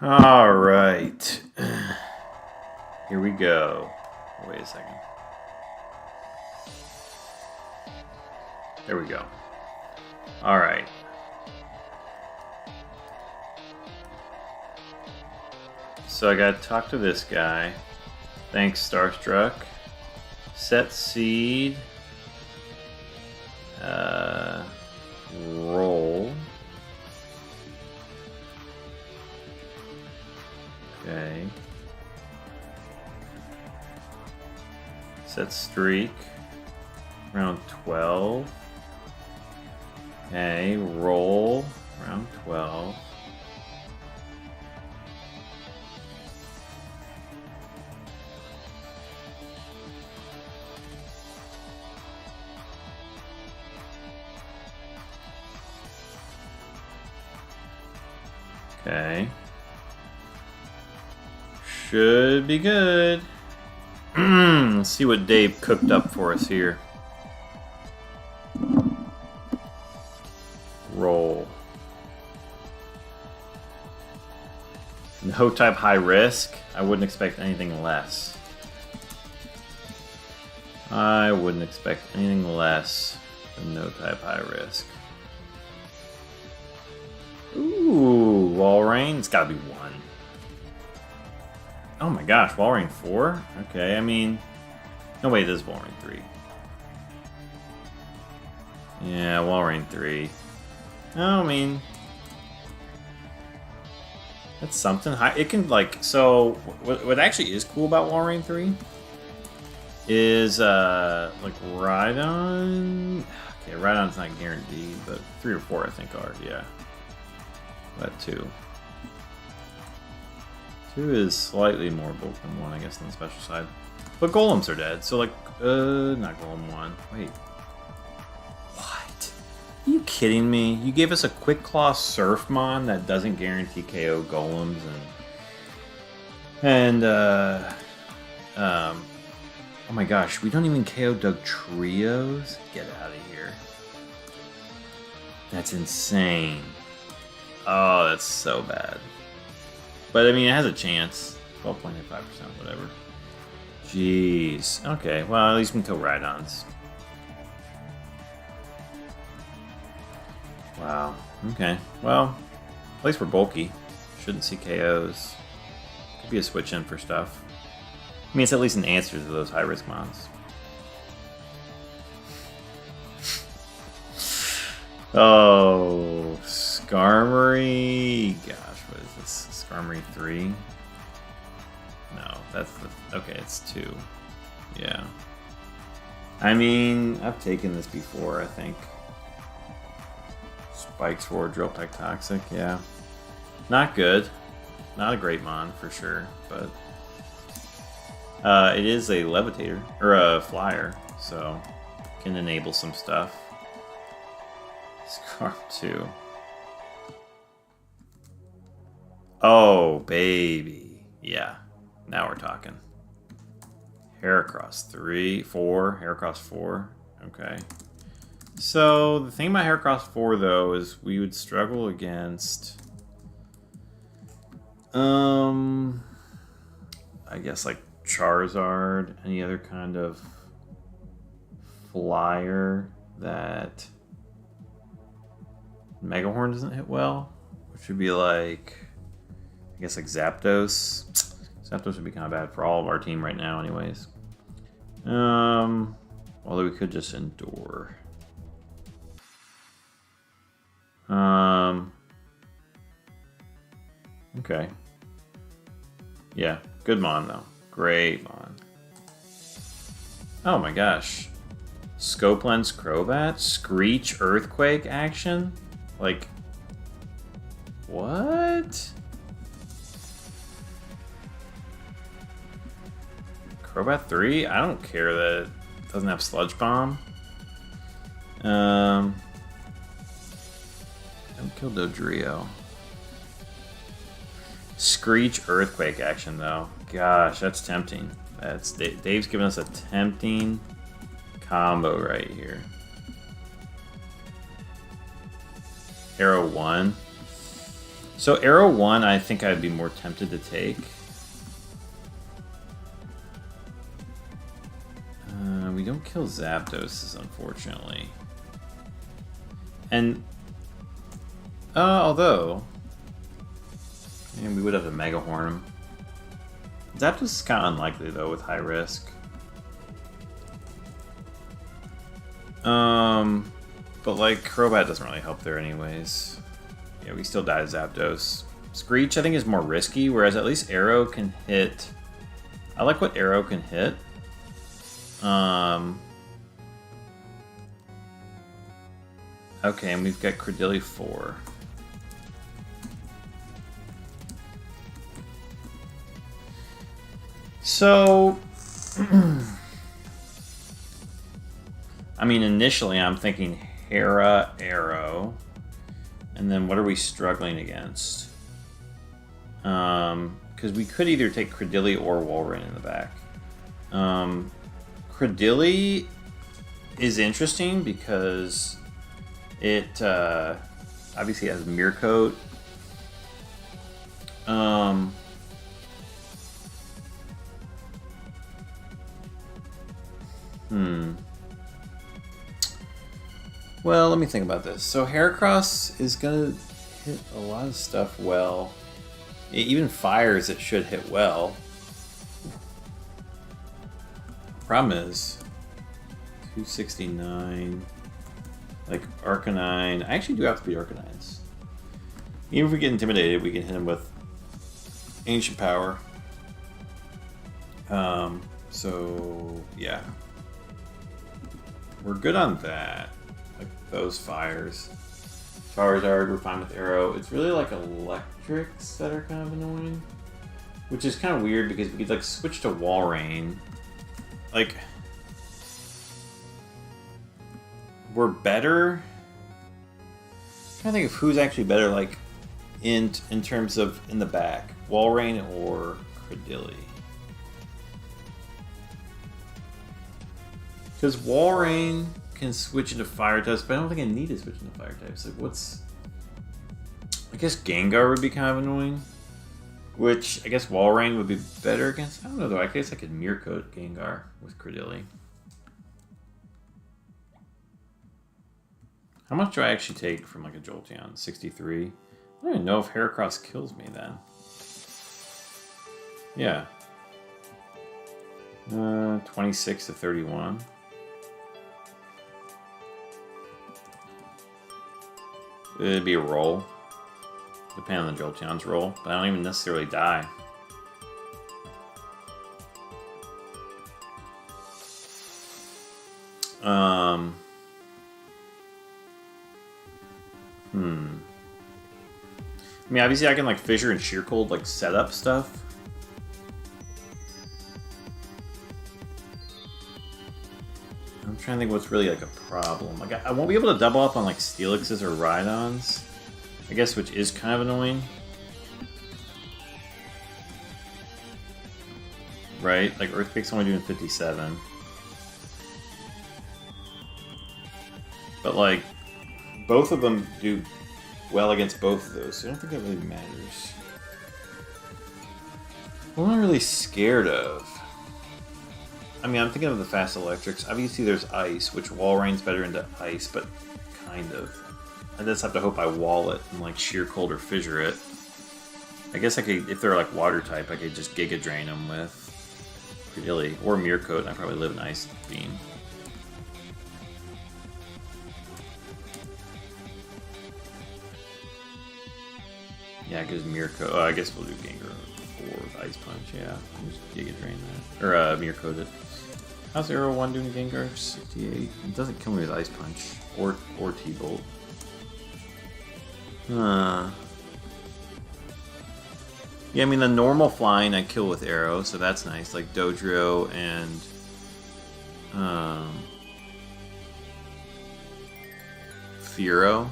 All right. Here we go. Wait a second. There we go. All right. So I got to talk to this guy. Thanks, Starstruck. Set seed. Roll. Okay. Set streak. Round 12. Okay, roll. Round 12. Okay. Should be good. Let's see what Dave cooked up for us here. Roll. No type high risk. I wouldn't expect anything less. I wouldn't expect anything less than no type high risk. Ooh, Walrein. It's gotta be 1. Oh my gosh, Walrein 4? Okay, I mean... No, wait, this is Walrein 3. Yeah, Walrein 3. No, I mean... That's something. It can, like... So, what actually is cool about Walrein 3 is, like, Rhydon... Okay, Rhydon's not guaranteed, but 3 or 4 I think are, yeah. But 2. 2 is slightly more bulk than 1, I guess, on the special side. But golems are dead, so like, not golem 1. Wait. What? Are you kidding me? You gave us a Quick Claw Surfmon that doesn't guarantee KO golems oh my gosh, we don't even KO Dugtrios? Get out of here. That's insane. Oh, that's so bad. But, I mean, it has a chance. 12.5%, whatever. Jeez. Okay, well, at least we can kill Rhydons. Wow. Okay. Well, at least we're bulky. Shouldn't see KOs. Could be a switch in for stuff. I mean, it's at least an answer to those high-risk mons. Oh, Skarmory. Gosh, what is this? Skarmory 3? No, that's the... Okay, it's 2. Yeah. I mean, I've taken this before, I think. Spikes for Drill Tech Toxic, yeah. Not good. Not a great mon, for sure, but... it is a Levitator, or a Flyer, so can enable some stuff. Scarf 2. Oh, baby. Yeah, now we're talking. Heracross 3, 4, Heracross 4. Okay. So, the thing about Heracross 4, though, is we would struggle against... I guess, like, Charizard, any other kind of flyer that Megahorn doesn't hit well, which would be like, I guess, like Zapdos. Zapdos would be kind of bad for all of our team right now, anyways. Although we could just endure. Okay. Yeah, good mon though. Great mon. Oh my gosh. Scope Lens Crobat? Screech Earthquake action? Like, what? Crobat 3? I don't care that it doesn't have Sludge Bomb. Don't kill Dodrio. Screech Earthquake action, though. Gosh, that's tempting. That's Dave's giving us a tempting combo right here. Arrow 1. So Arrow 1, I think I'd be more tempted to take. We don't kill Zapdos, unfortunately. And although, and we would have to Mega Horn him. Zapdos is kind of unlikely though with high risk. But like Crobat doesn't really help there anyways. Yeah, we still die to Zapdos. Screech I think is more risky, whereas at least Arrow can hit. I like what Arrow can hit. Okay, and we've got Credilli 4. So, I mean, initially I'm thinking Hera, Arrow, and then what are we struggling against? Because we could either take Credilli or Walrein in the back. Credilli is interesting because it obviously has Mirror Coat. Well, let me think about this. So Heracross is gonna hit a lot of stuff well. Even fires it should hit well. Problem is 269. Like Arcanine. I actually do have to beat Arcanines. Even if we get intimidated, we can hit him with Ancient Power. So yeah. We're good on that. Like those fires. Charizard, we're fine with Arrow. It's really like electrics that are kind of annoying. Which is kind of weird because we could like switch to Walrein. Like, we're better. I'm trying to think of who's actually better, like in terms of in the back, Walrein or Credilli. Because Walrein can switch into Fire types, but I don't think I need to switch into Fire types. Like, what's? I guess Gengar would be kind of annoying. Which, I guess Walrein would be better against. I don't know though, I guess I could Mirror Coat Gengar with Credilli. How much do I actually take from like a Jolteon? 63? I don't even know if Heracross kills me then. Yeah. 26 to 31. It'd be a roll. Depending on the Jolteon's roll, but I don't even necessarily die. I mean, obviously I can like Fissure and Sheer Cold like set up stuff. I'm trying to think what's really like a problem. Like I won't be able to double up on like Steelixes or Rhydons. I guess, which is kind of annoying. Right? Like, Earthquake's only doing 57. But, like, both of them do well against both of those, so I don't think that really matters. What am I really scared of? I mean, I'm thinking of the fast electrics. Obviously, there's ice, which Walrein's better into ice, but kind of. I just have to hope I wall it and like Sheer Cold or Fissure it. I guess I could, if they're like water type, I could just Giga Drain them with Credilli or Mirror Coat, and I probably live in Ice Beam. Yeah, because Mirror Coat. Oh, I guess we'll do Gengar or Ice Punch. Yeah, I'll just Giga Drain that or Mirror Coat it. How's Arrow 1 doing Gengar? 68. It doesn't kill me with Ice Punch or T-Bolt. Yeah, I mean, the normal flying I kill with Arrow, so that's nice. Like Dodrio and Fearow.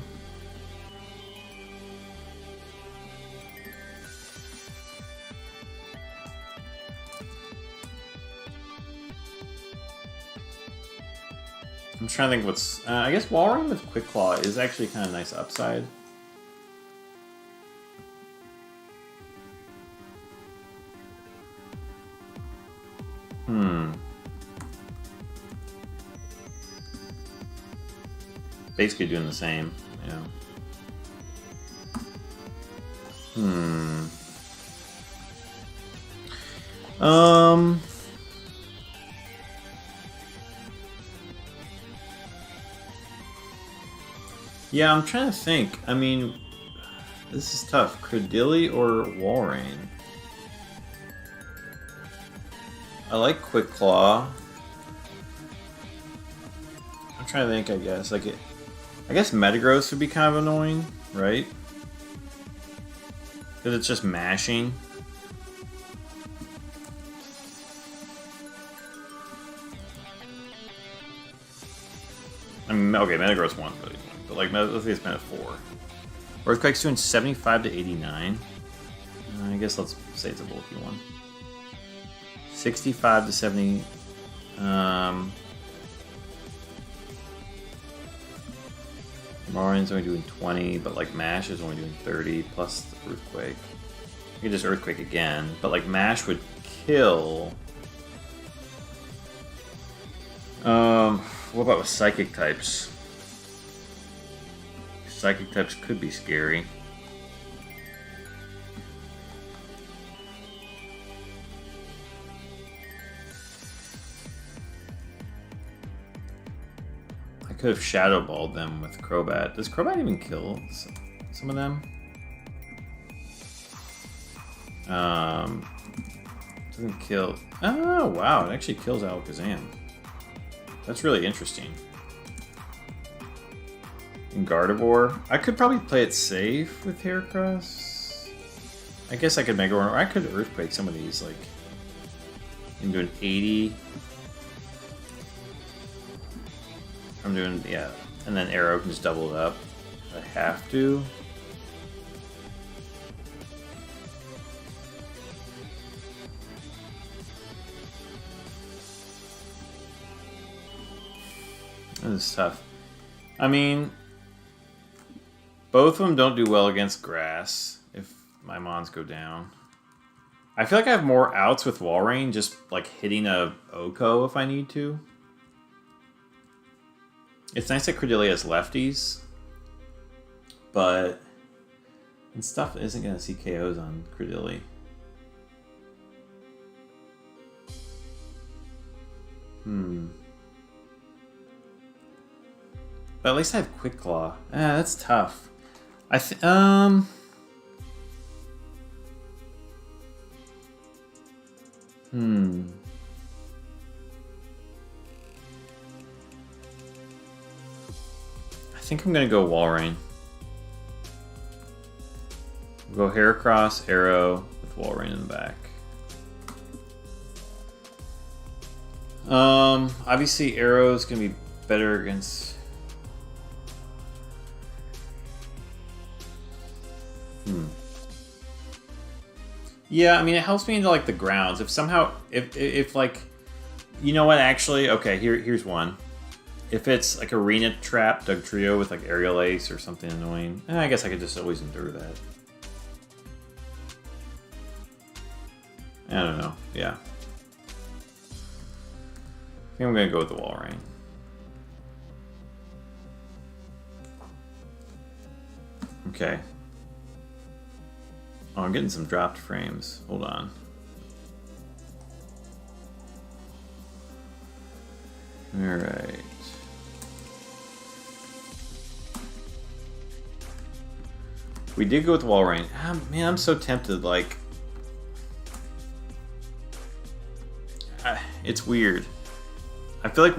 I'm trying to think what's... I guess Walrein with Quick Claw is actually kind of nice upside. basically doing the same, you know. Yeah, I'm trying to think. I mean, this is tough. Credilli or Walrein? I like Quick Claw. I'm trying to think, I guess. Like I guess Metagross would be kind of annoying, right? Because it's just mashing. I mean, okay, Metagross 1's really annoying, but like, let's say it's Meta 4. Earthquake's doing 75 to 89. I guess let's say it's a bulky one. 65 to 70. Marin's only doing 20, but like Mash is only doing 30 plus the Earthquake. You can just Earthquake again, but like Mash would kill. What about with Psychic types? Psychic types could be scary. I could have Shadow Balled them with Crobat. Does Crobat even kill some of them? Doesn't kill. Oh wow! It actually kills Alakazam. That's really interesting. And Gardevoir. I could probably play it safe with Heracross. I guess I could Mega Run, or I could Earthquake some of these, like into an 80. I'm doing, yeah, and then Arrow can just double it up. I have to. This is tough. I mean, both of them don't do well against grass if my mons go down. I feel like I have more outs with Walrein, just like hitting a Oko if I need to. It's nice that Credilli has lefties, but and stuff isn't going to see KOs on Credilli. But at least I have Quick Claw. That's tough. I think I think I'm gonna go Walrein. We'll go Heracross, Arrow with Walrein in the back. Obviously Arrow's gonna be better against. Yeah, I mean, it helps me into like the grounds. If somehow, if like, you know what? Actually, okay. Here's one. If it's like Arena Trap, Dugtrio with like Aerial Ace or something annoying, I guess I could just always endure that. I don't know. Yeah. I think I'm gonna go with the Walrein. Okay. Oh, I'm getting some dropped frames. Hold on. Alright. We did go with Walrein. Man, I'm so tempted, like... it's weird. I feel like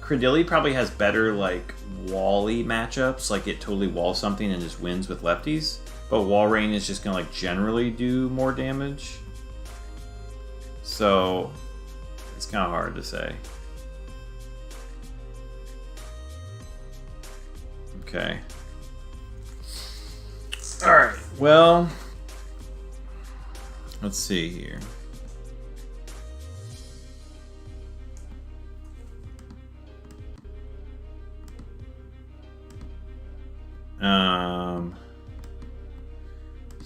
Credilli probably has better, like, wall-y matchups. Like, it totally walls something and just wins with lefties. But Walrein is just gonna like generally do more damage. So it's kind of hard to say. Okay. Alright, well, let's see here.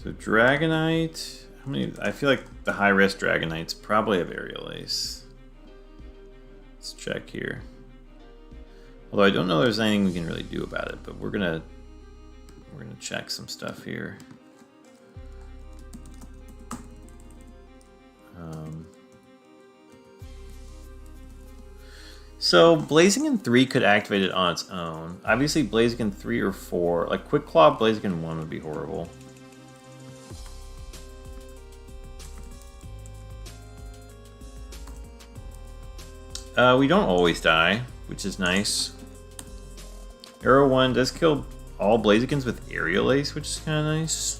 So Dragonite, how many? I feel like the high risk Dragonites probably have Aerial Ace. Let's check here. Although I don't know there's anything we can really do about it, but we're gonna check some stuff here. So Blaziken 3 could activate it on its own. Obviously Blaziken 3 or 4, like Quick Claw Blaziken 1 would be horrible. We don't always die, which is nice. Arrow 1 does kill all Blazikens with Aerial Ace, which is kind of nice.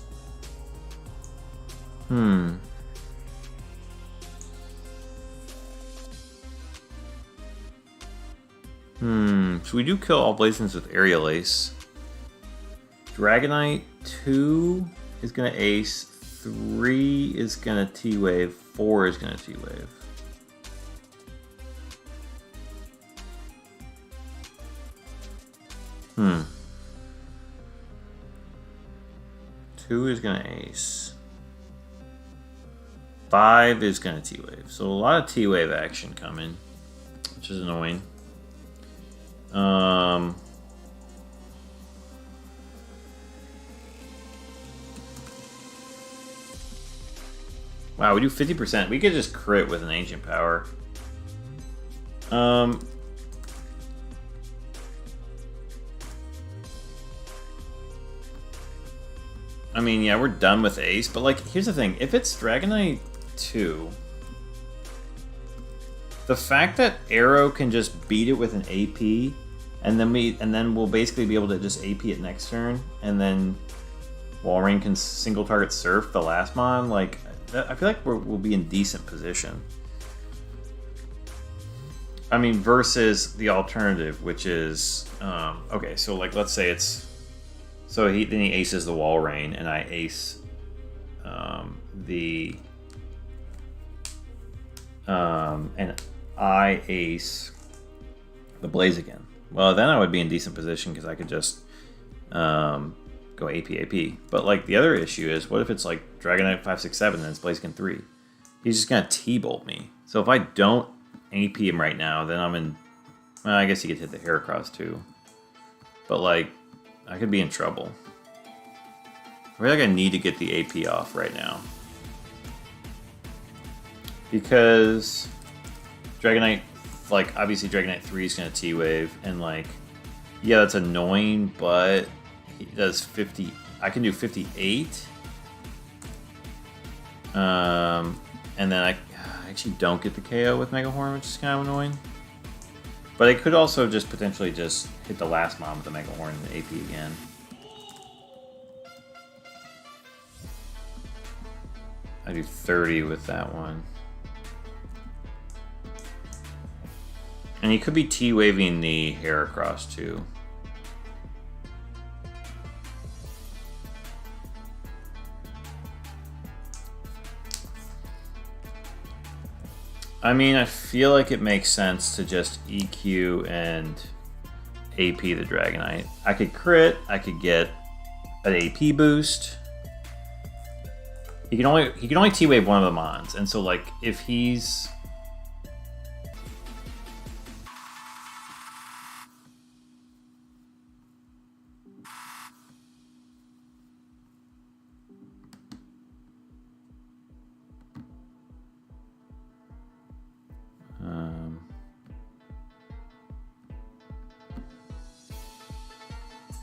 So we do kill all Blazikens with Aerial Ace. Dragonite 2 is going to Ace. 3 is going to T-Wave. 4 is going to T-Wave. Two is going to Ace. 5 is going to T-Wave. So a lot of T-Wave action coming, which is annoying. Wow, we do 50%. We could just crit with an Ancient Power. I mean, yeah, we're done with Ace, but like, here's the thing. If it's Dragonite 2, the fact that Arrow can just beat it with an AP, and then we'll basically be able to just AP it next turn, and then Walrein can single target Surf the last mon, like, I feel like we'll be in decent position. I mean, versus the alternative, which is, okay, so like, let's say it's, so then he aces the Walrein, and I ace and I ace the Blaziken. Well, then I would be in decent position because I could just go AP. But like the other issue is, what if it's like Dragonite 5, 6, 7, and it's Blaziken 3? He's just gonna T-bolt me. So if I don't AP him right now, then I'm in. Well, I guess he could hit the Heracross too. But like, I could be in trouble. I feel like I need to get the AP off right now. Because Dragonite, like, obviously Dragonite 3 is going to T-Wave, and like, yeah, that's annoying, but he does 50, I can do 58. And then I actually don't get the KO with Mega Horn, which is kind of annoying. But I could also just potentially just hit the last mon with the Mega Horn and the AP again. I do 30 with that one. And he could be T-waving the Heracross too. I mean, I feel like it makes sense to just EQ and AP the Dragonite. I could crit, I could get an AP boost. He can only T-wave one of the mons, and so like if he's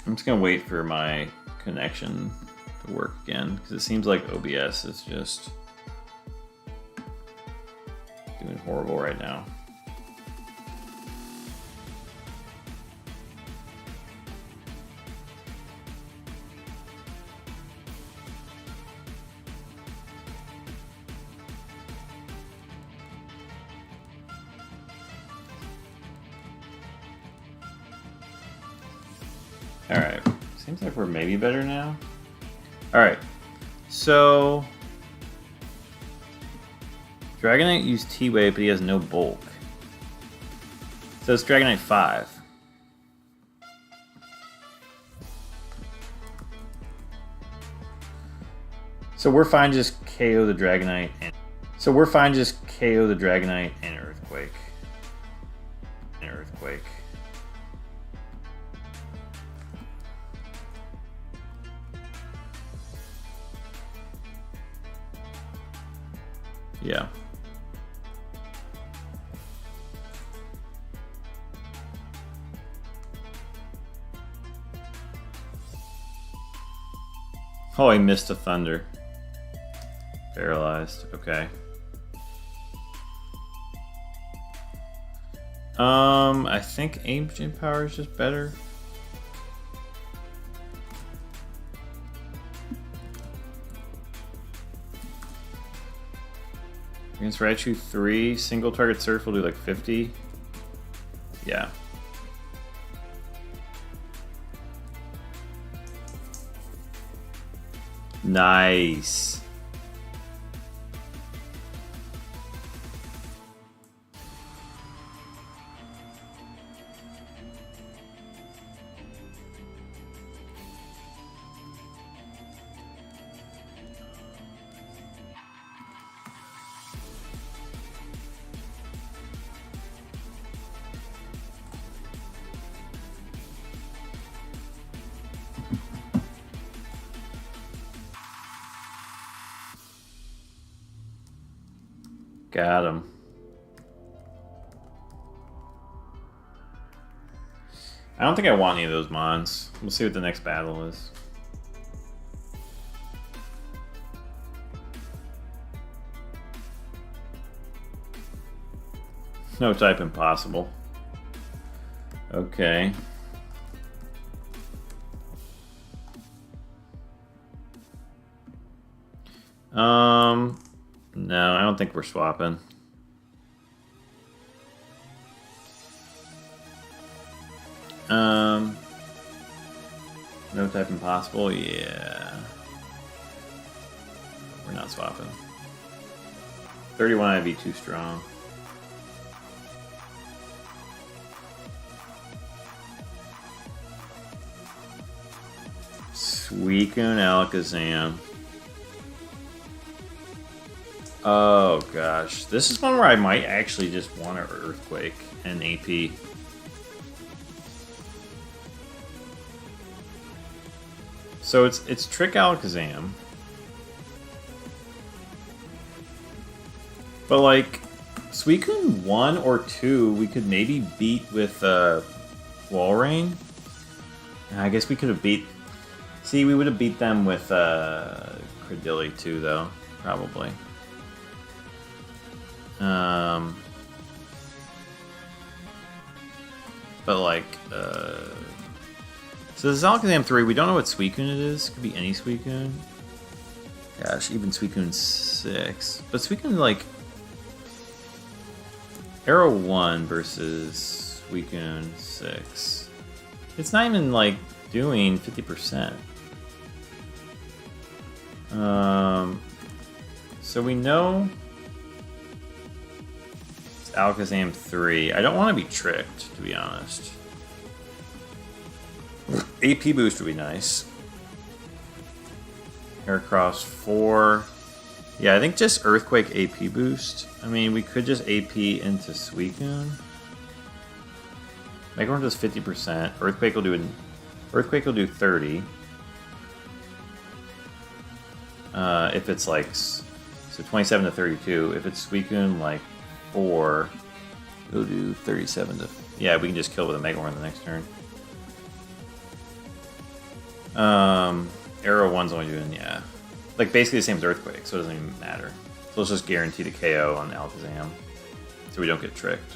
I'm just gonna wait for my connection to work again, because it seems like OBS is just doing horrible right now. Alright, seems like we're maybe better now. Alright, so Dragonite used T-Wave, but he has no bulk. So it's Dragonite 5. So we're fine just KO the Dragonite and Earthquake. Yeah. Oh, I missed a thunder. Paralyzed. Okay. I think ancient power is just better. Against Raichu 3, single target surf will do like 50. Yeah. Nice. Got him. I don't think I want any of those mons. We'll see what the next battle is. No type impossible. Okay. No, I don't think we're swapping. No type impossible, yeah. We're not swapping. 31 IV too strong. Suicune Alakazam. Oh gosh, this is one where I might actually just want an Earthquake and AP. So it's Trick Alakazam, but like Suicune 1 or 2, we could maybe beat with Walrein. I guess we could have beat. See, we would have beat them with Credilli too, though probably. But like, so this is Alakazam 3. We don't know what Suicune it is. Could be any Suicune. Gosh, even Suicune 6. But Suicune, like, Arrow 1 versus Suicune 6. It's not even, like, doing 50%. So we know it's Alakazam 3. I don't want to be tricked, to be honest. AP boost would be nice. Heracross 4. Yeah, I think just Earthquake AP boost. I mean, we could just AP into Suicune. Megaform does 50%. Earthquake will do 30. If it's like so 27 to 32. If it's Suicune like 4, it'll do 37 to. Yeah, we can just kill with a Megaform the next turn. Arrow 1's only doing, yeah. Like, basically the same as Earthquake, so it doesn't even matter. So let's just guarantee the KO on Alakazam, so we don't get tricked.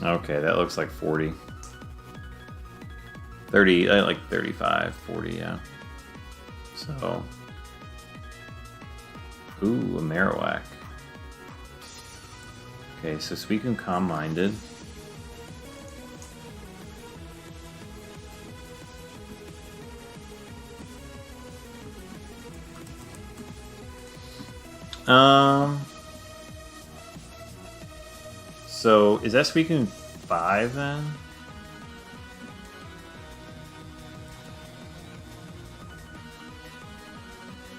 Okay, that looks like 40. 30, like 35, 40, yeah. So, ooh, a Marowak. Okay, so Suicune Calm-Minded. So is that Suicune 5 then?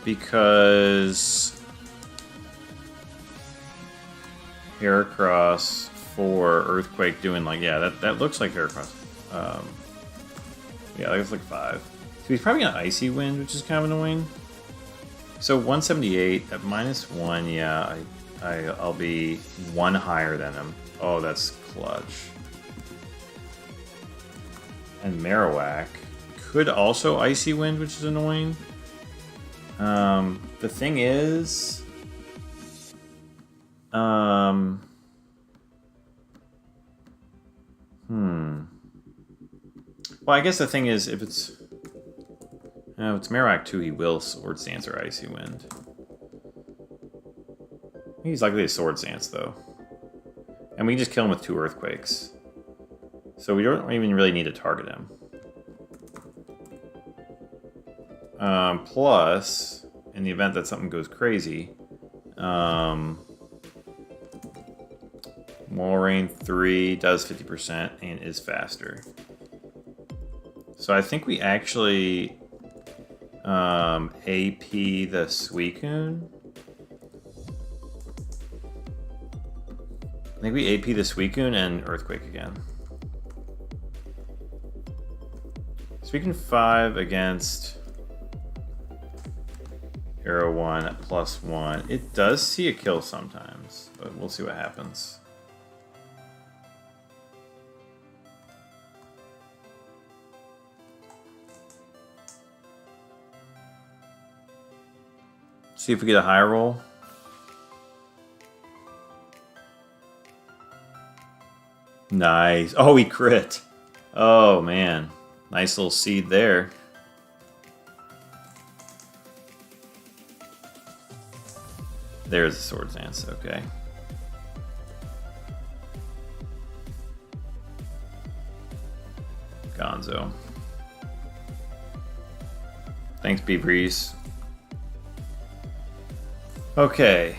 Because Heracross for Earthquake doing like, yeah, that looks like Heracross. Yeah, that looks like 5. So he's probably gonna Icy Wind, which is kind of annoying. So 178 at -1, yeah, I'll be 1 higher than him. Oh, that's clutch. And Marowak could also Icy Wind, which is annoying. The thing is, well, I guess the thing is, if it's Marowak 2, he will Sword Stance or Icy Wind. He's likely to Sword Stance, though. And we can just kill him with 2 Earthquakes. So we don't even really need to target him. Plus, in the event that something goes crazy, Walrein 3 does 50% and is faster. So I think we actually AP the Suicune. I think we AP the Suicune and Earthquake again. Suicune 5 against Arrow 1 at +1. It does see a kill sometimes, but we'll see what happens. See if we get a high roll. Nice. Oh, he crit. Oh, man. Nice little seed there. There's the Sword Dance. Okay. Gonzo. Thanks, B-Breeze. Okay,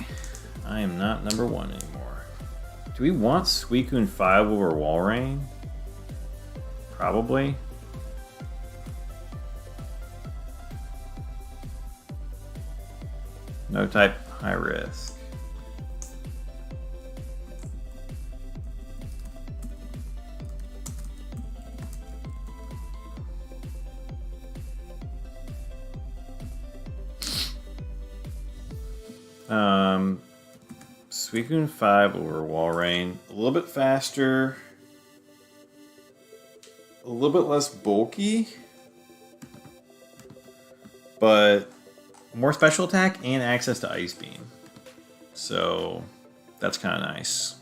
I am not number 1 anymore. Do we want Suicune 5 over Walrein? Probably. No type, high risk. Suicune 5 over Walrein. A little bit faster. A little bit less bulky. But more special attack and access to Ice Beam. So that's kind of nice.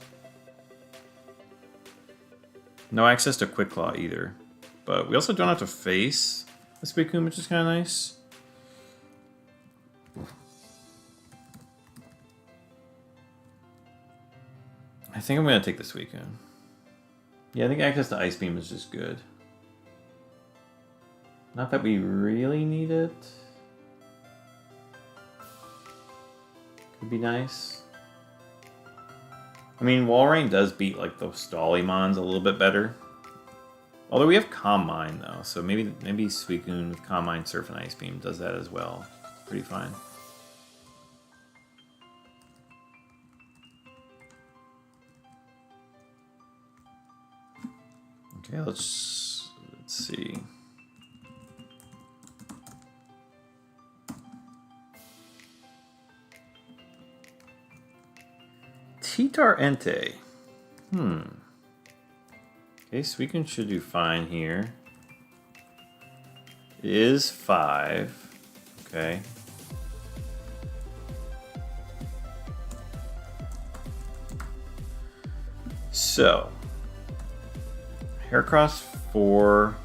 No access to Quick Claw either. But we also don't have to face the Suicune, which is kind of nice. I think I'm going to take the Suicune. Yeah, I think access to Ice Beam is just good. Not that we really need it. Could be nice. I mean, Walrein does beat like those Stallymons a little bit better. Although we have Calm Mind though, so maybe Suicune with Calm Mind, Surf, and Ice Beam does that as well. Pretty fine. Okay, let's see. Titar Entei. Okay, Suicune should do fine here. It is 5. Okay. So, Heracross 4.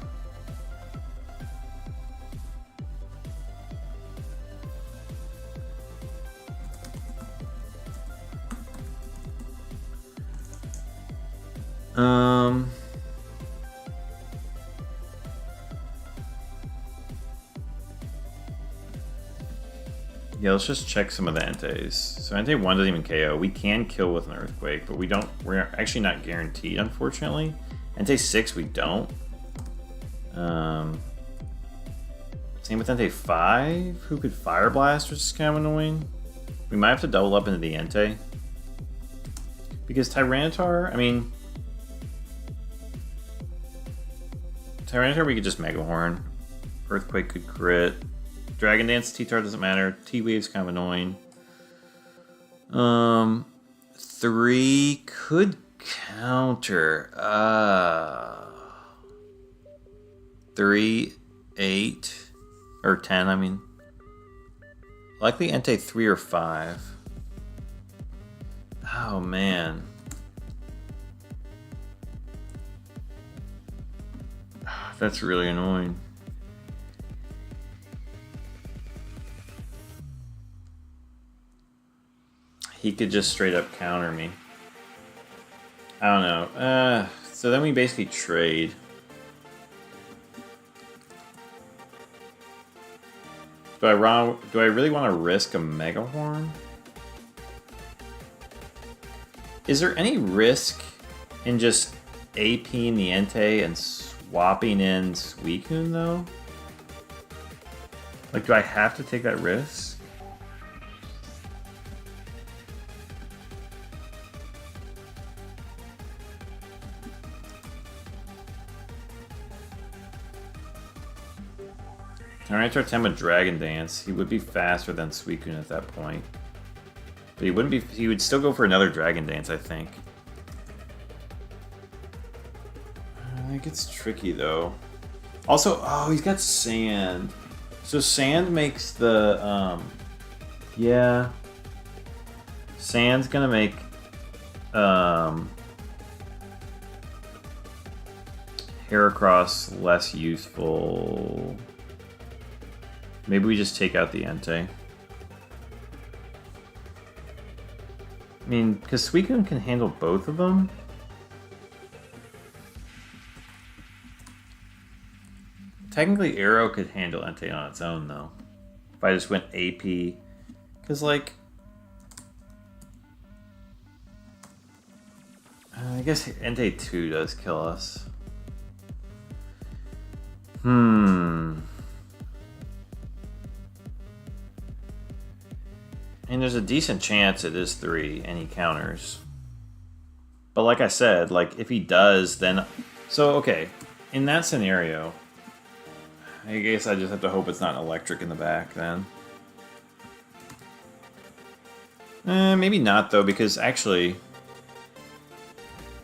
Yeah, let's just check some of the Enteis. So Entei 1 doesn't even KO. We can kill with an Earthquake, but we're actually not guaranteed, unfortunately. Entei 6 we don't. Same with Entei 5, who could Fire Blast, which is kind of annoying. We might have to double up into the Entei. Because Tyranitar, I mean... Tyranitar we could just Mega Horn. Earthquake could crit. Dragon Dance, T-Tar doesn't matter. T-Wave's kind of annoying. 3 could counter. 3, 8, or 10, I mean. Likely Entei 3 or 5. Oh, man. That's really annoying. He could just straight up counter me. I don't know. So then we basically trade. Do I really want to risk a Mega Horn? Is there any risk in just APing the Entei and swapping in Suicune though? Like, do I have to take that risk? Tyranitar 10 with Dragon Dance. He would be faster than Suicune at that point. But he wouldn't be. He would still go for another Dragon Dance, I think. It gets tricky though. Also, oh, he's got Sand. So Sand makes the yeah. Sand's gonna make Heracross less useful. Maybe we just take out the Entei. I mean, because Suicune can handle both of them. Technically, Arrow could handle Entei on its own, though. If I just went AP. Because, like... I guess Entei 2 does kill us. And there's a decent chance it is 3 and he counters. But like I said, like if he does, then... So, okay. In that scenario, I guess I just have to hope it's not electric in the back then. Maybe not though, because actually...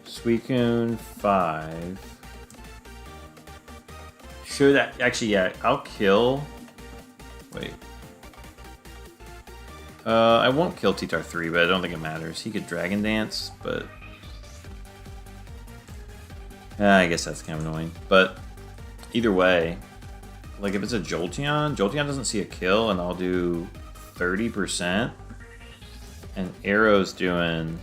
Suicune 5... Should I... Actually, yeah, I'll kill... Wait... I won't kill T-Tar 3, but I don't think it matters. He could Dragon Dance, but... I guess that's kind of annoying. But either way, like if it's a Jolteon, Jolteon doesn't see a kill, and I'll do 30%. And Arrow's doing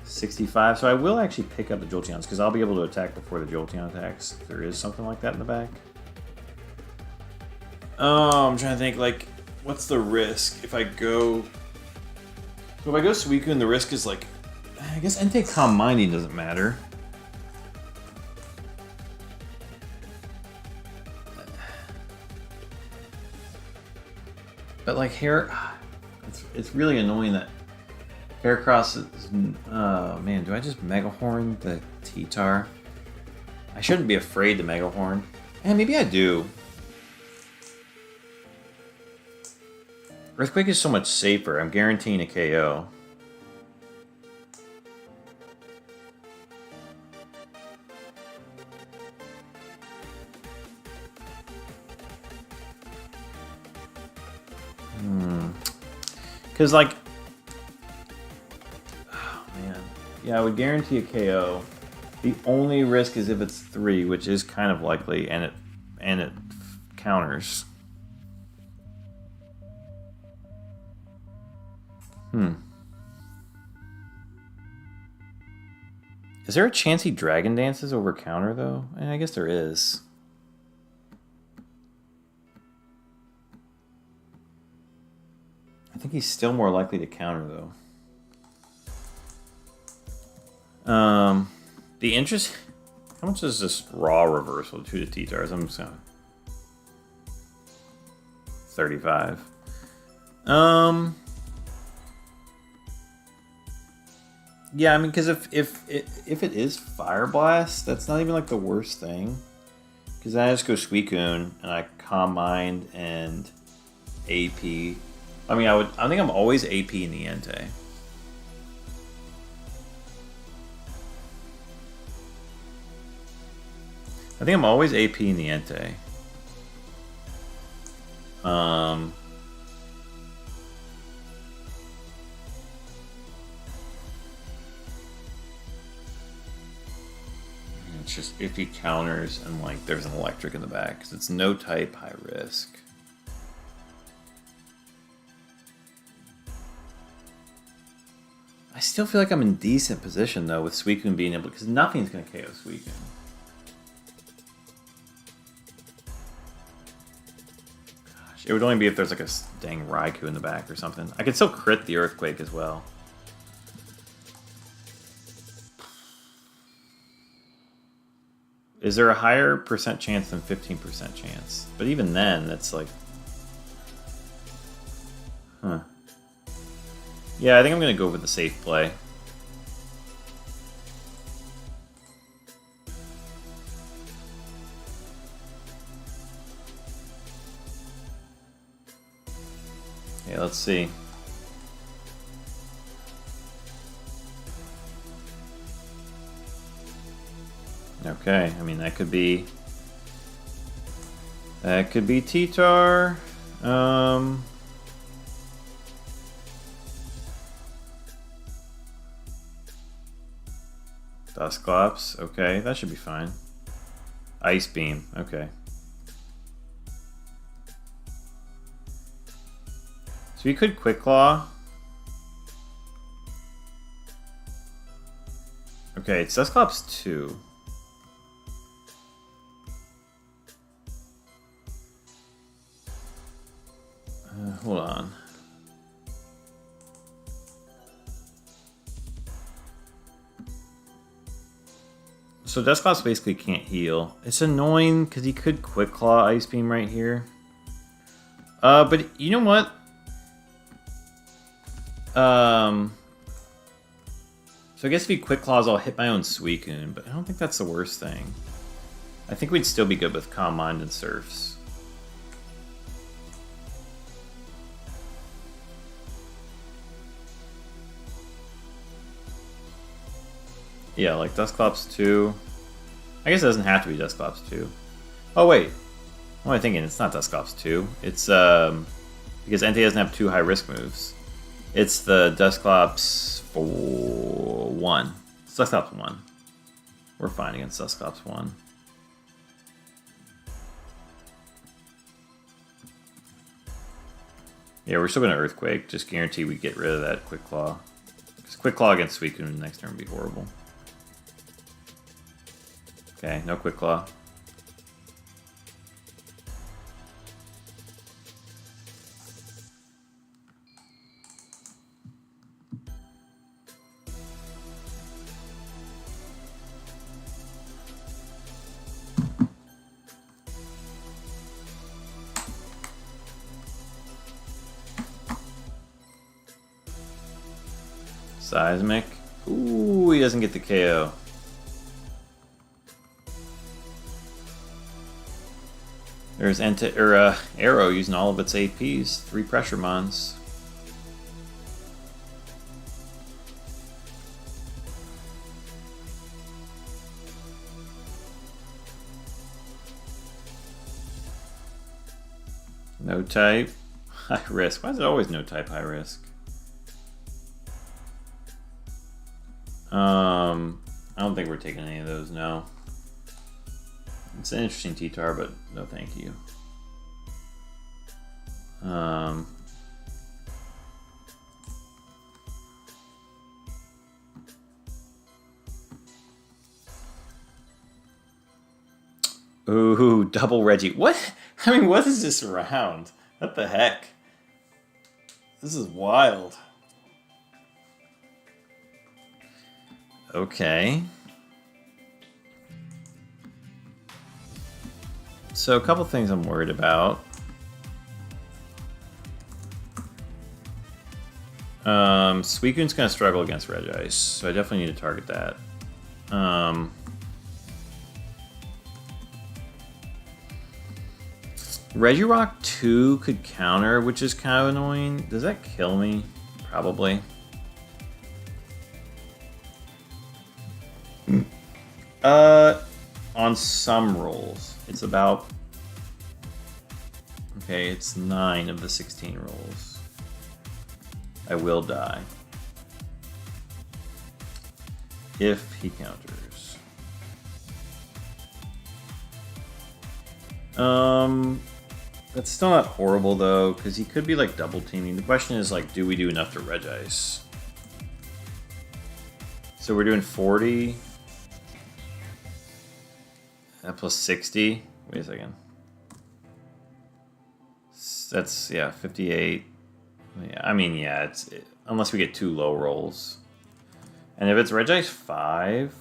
65. So I will actually pick up the Jolteons, because I'll be able to attack before the Jolteon attacks, if there is something like that in the back. Oh, I'm trying to think, like... What's the risk if I go... So if I go Suicune, the risk is like... I guess Entei Calm Minding doesn't matter. But like it's really annoying that Heracross is... Oh man, do I just Mega Horn the T-Tar? I shouldn't be afraid to Mega Horn. And maybe I do. Earthquake is so much safer. I'm guaranteeing a KO. Because, like... Oh, man. Yeah, I would guarantee a KO. The only risk is if it's 3, which is kind of likely, and it counters. Is there a chance he Dragon Dances over counter, though? I guess there is. I think he's still more likely to counter, though. The interest... How much is this raw reversal? 2 to T-Tars? I'm just gonna... 35. Yeah, I mean, because if it is Fire Blast, that's not even like the worst thing. Because then I just go Suicune and I Calm Mind and AP. I mean, I think I'm always AP in the Entei. I think I'm always AP in the Entei. It's just if he counters and like there's an electric in the back, because it's no type, high risk. I still feel like I'm in decent position though with Suicune being able, because nothing's gonna KO Suicune. Gosh, it would only be if there's like a dang Raikou in the back or something. I could still crit the Earthquake as well. Is there a higher percent chance than 15% chance? But even then, that's like... Huh. Yeah, I think I'm going to go with the safe play. Okay, let's see. Okay, I mean that could be T-Tar. Dusclops, okay, that should be fine. Ice Beam, okay. So we could Quick Claw. Okay, it's Dusclops 2. Hold on. So Dusclops basically can't heal. It's annoying because he could Quick Claw Ice Beam right here. But you know what? So I guess if he Quick Claws, I'll hit my own Suicune, but I don't think that's the worst thing. I think we'd still be good with Calm Mind and Surfs. Yeah, like Dusclops 2. I guess it doesn't have to be Dusclops 2. Oh, wait. What am I thinking? It's not Dusclops 2. It's, because Entei doesn't have 2 high-risk moves. It's the Dusclops 1. It's Dusclops 1. We're fine against Dusclops 1. Yeah, we're still going to Earthquake. Just guarantee we get rid of that Quick Claw. Because Quick Claw against Suicune next turn would be horrible. Okay, no Quick Claw. Seismic. Ooh, he doesn't get the KO. There's Arrow using all of its APs. 3 Pressure Mons. No type. High risk. Why is it always no type high risk? I don't think we're taking any of those, no. It's an interesting T-Tar, but no thank you. Ooh, double Reggie. What? I mean, what is this round? What the heck? This is wild. Okay. So a couple things I'm worried about. Suicune's gonna struggle against Regice, so I definitely need to target that. Regirock 2 could counter, which is kind of annoying. Does that kill me? Probably. On some rolls, it's about... Okay, it's 9 of the 16 rolls. I will die. If he counters. That's still not horrible though, because he could be like double teaming. The question is like, do we do enough to Regice? So we're doing 40. Plus 60. Wait a second. That's, yeah, 58. Yeah, I mean, yeah, unless we get 2 low rolls. And if it's Regice 5,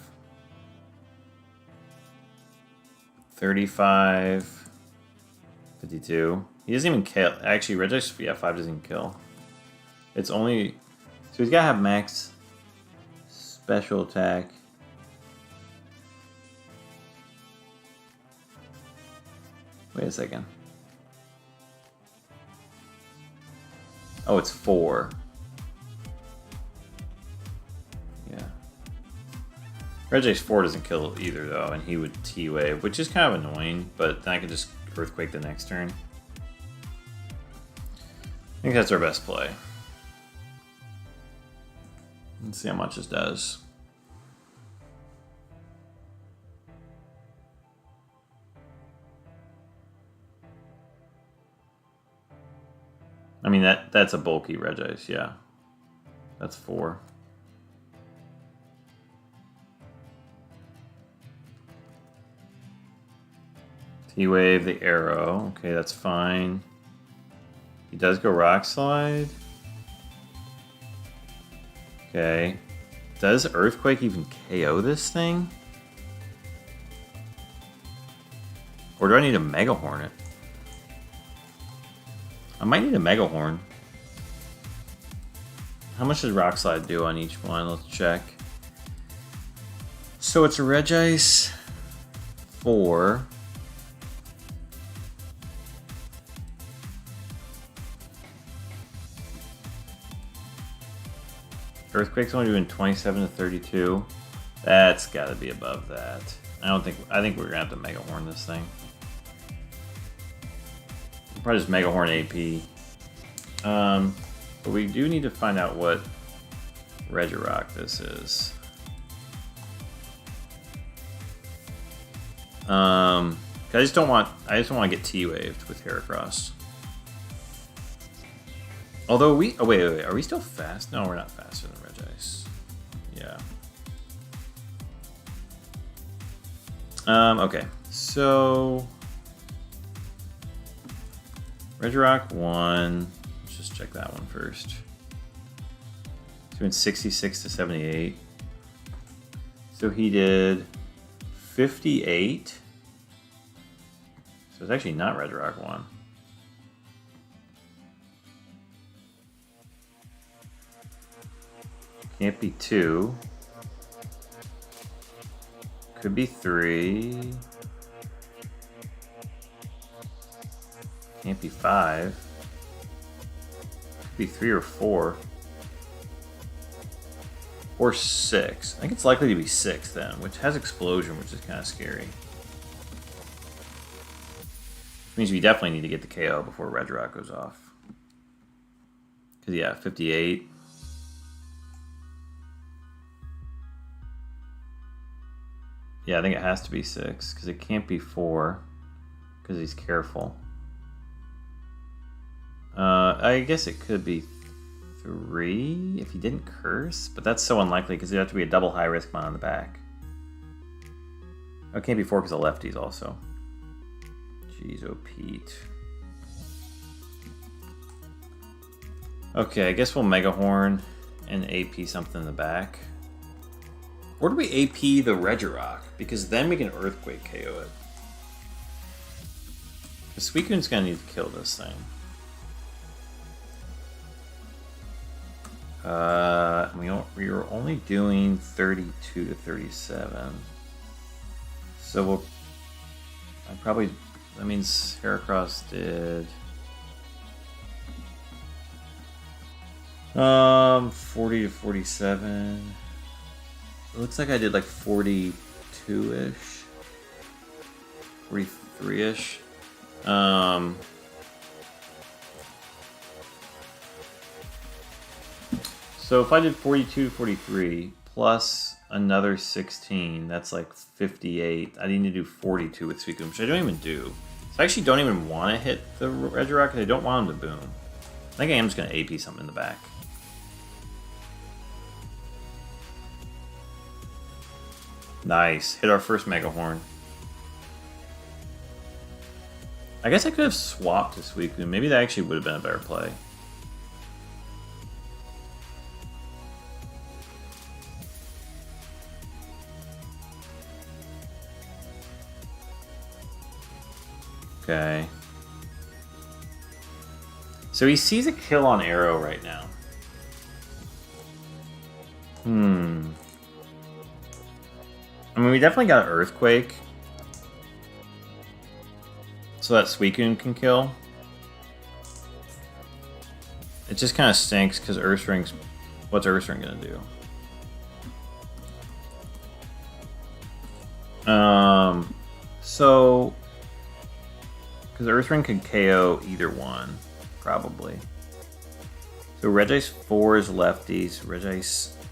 35, 52. He doesn't even kill. Actually, Regice, yeah, 5 doesn't even kill. It's only... So he's got to have max special attack. Wait a second. Oh, it's 4. Yeah. Regice 4 doesn't kill either, though, and he would T-Wave, which is kind of annoying, but then I could just Earthquake the next turn. I think that's our best play. Let's see how much this does. I mean, that's a bulky Regice, yeah. That's 4. T-Wave, the arrow. Okay, that's fine. He does go Rock Slide. Okay. Does Earthquake even KO this thing? Or do I need a Mega Hornet? I might need a Mega Horn. How much does Rock Slide do on each one? Let's check. So it's a Regice 4. Earthquake's only doing 27 to 32. That's got to be above that. I think we're gonna have to Mega Horn this thing. Probably just Mega Horn AP. But we do need to find out what Regirock this is. I just don't want to get T-Waved with Heracross. Although we... Oh, wait. Are we still fast? No, we're not faster than Regice. Yeah. Okay. So... Regirock 1. Let's just check that one first. It's doing 66 to 78. So he did 58. So it's actually not Regirock 1. Can't be 2. Could be 3. Can't be 5. Could be 3 or 4. Or 6. I think it's likely to be 6 then, which has Explosion, which is kind of scary. Which means we definitely need to get the KO before Regirock goes off. Because, yeah, 58. Yeah, I think it has to be 6, because it can't be 4, because he's careful. I guess it could be 3 if he didn't curse, but that's so unlikely because there'd have to be a double high risk mon on the back. Oh, it can't be 4 because of lefties also. Jeez, oh Pete. Okay, I guess we'll Mega Horn and AP something in the back. Or do we AP the Regirock? Because then we can Earthquake KO it. The Suicune's gonna need to kill this thing. We were only doing 32 to 37. So we'll... That means Heracross did... 40 to 47. It looks like I did like 42-ish. 43-ish. So if I did 42 to 43 plus another 16, that's like 58. I need to do 42 with Suicune, which I don't even do. So I actually don't even want to hit the Regirock because I don't want him to boom. I think I am just going to AP something in the back. Nice. Hit our first Mega Horn. I guess I could have swapped to Suicune. Maybe that actually would have been a better play. Okay. So he sees a kill on Arrow right now. I mean, we definitely got an Earthquake. So that Suicune can kill. It just kind of stinks because Ursaring's... What's Ursaring gonna do? So... Because Ursaring could KO either one, probably. So Regice 4 is lefties,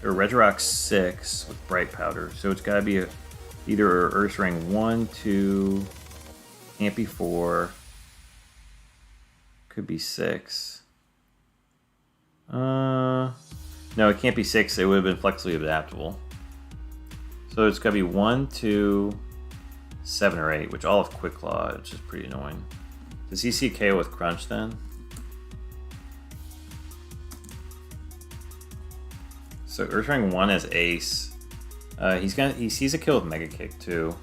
Regirock 6 with Bright Powder. So it's gotta be either Ursaring 1, 2, can't be 4, could be 6. No, it can't be 6, it would have been flexibly adaptable. So it's gotta be 1, 2, 7 or 8, which all have Quick Claw, which is pretty annoying. Does he see KO with Crunch then? So Ursaring 1 has Ace. He sees a kill with Mega Kick too.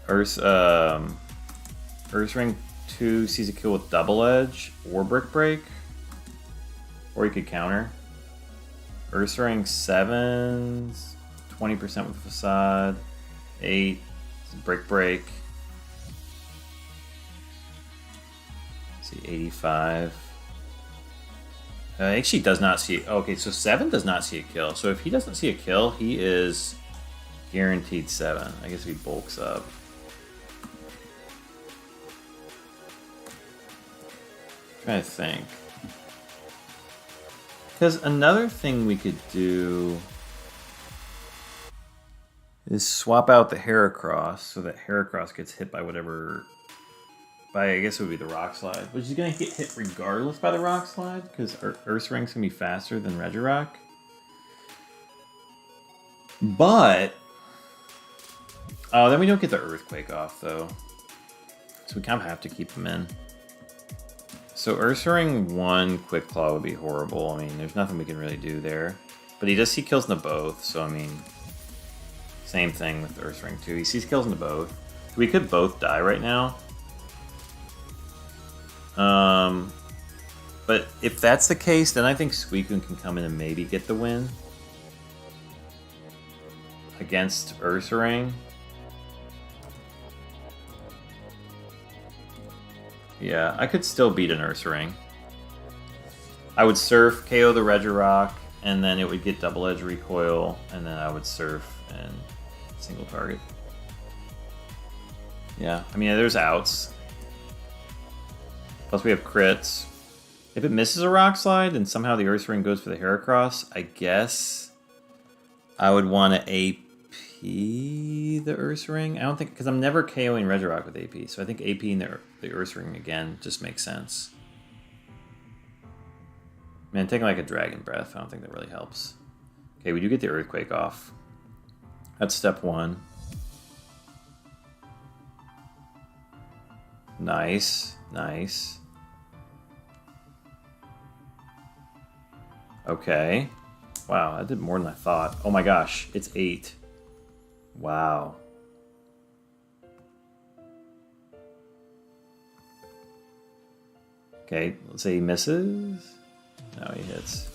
Ursaring 2 sees a kill with Double Edge or Brick Break. Or he could counter. Ursaring 7's 20% with Facade. 8 Brick Break. Let's see, 85. Actually does not see... Okay, so 7 does not see a kill. So if he doesn't see a kill, he is guaranteed 7. I guess he bulks up. I'm trying to think. Because another thing we could do is swap out the Heracross so that Heracross gets hit by whatever... I guess it would be the Rock Slide, which is going to get hit regardless by the Rock Slide, because Ursaring's going to be faster than Regirock. But... Oh, then we don't get the Earthquake off, though. So we kind of have to keep him in. So Ursaring 1 Quick Claw would be horrible. I mean, there's nothing we can really do there. But he does see kills into both, so I mean... Same thing with Ursaring 2. He sees kills into both. We could both die right now. But if that's the case, then I think Suicune can come in and maybe get the win against Ursaring. Yeah, I could still beat an Ursaring. I would Surf, KO the Regirock, and then it would get Double Edge Recoil, and then I would Surf and single target. Yeah, I mean, there's outs. Plus we have crits. If it misses a Rock Slide and somehow the Ursaring goes for the Heracross, I guess I would want to AP the Ursaring. I don't think, because I'm never KOing Regirock with AP, so I think APing the Ursaring again just makes sense. Man, taking like a Dragon Breath, I don't think that really helps. Okay, we do get the Earthquake off. That's step 1. Nice, nice. Okay. Wow, that did more than I thought. Oh my gosh, it's 8. Wow. Okay, let's say he misses. No, he hits.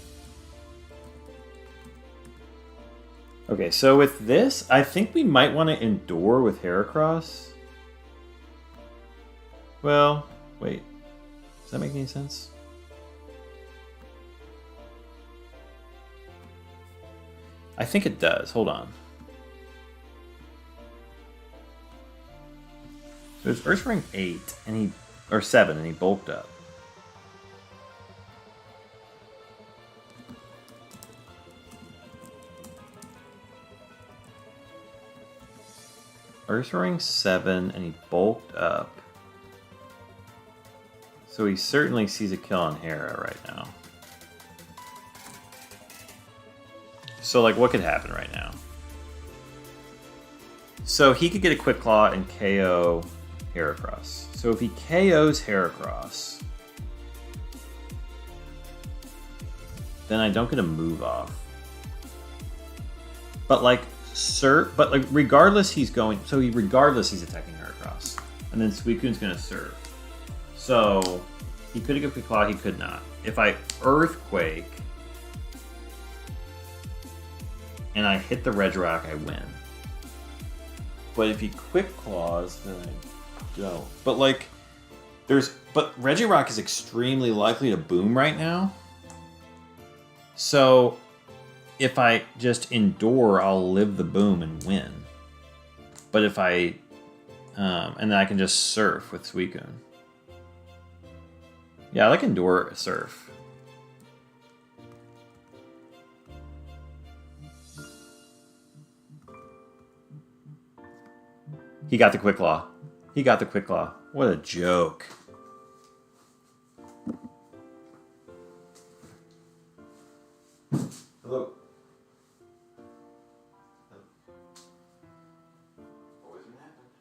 Okay, so with this, I think we might want to endure with Heracross. Well, wait. Does that make any sense? I think it does. Hold on. There's Earth Ring 8 and he or 7 and he bulked up. Earth Ring 7 and he bulked up. So he certainly sees a kill on Hera right now. So like what could happen right now? So he could get a Quick Claw and KO Heracross. So if he KOs Heracross, then I don't get a move off. But like regardless he's going, so regardless he's attacking Heracross. And then Suicune's gonna serve. So he could have got Quick Claw, he could not. If I Earthquake and I hit the Regirock, I win. But if he Quick Claws, then I don't. But like, but Regirock is extremely likely to boom right now. So if I just endure, I'll live the boom and win. But if I, and then I can just surf with Suicune. Yeah, I like endure surf. He got the Quick Claw. He got the Quick Claw. What a joke. Hello. Always been happening.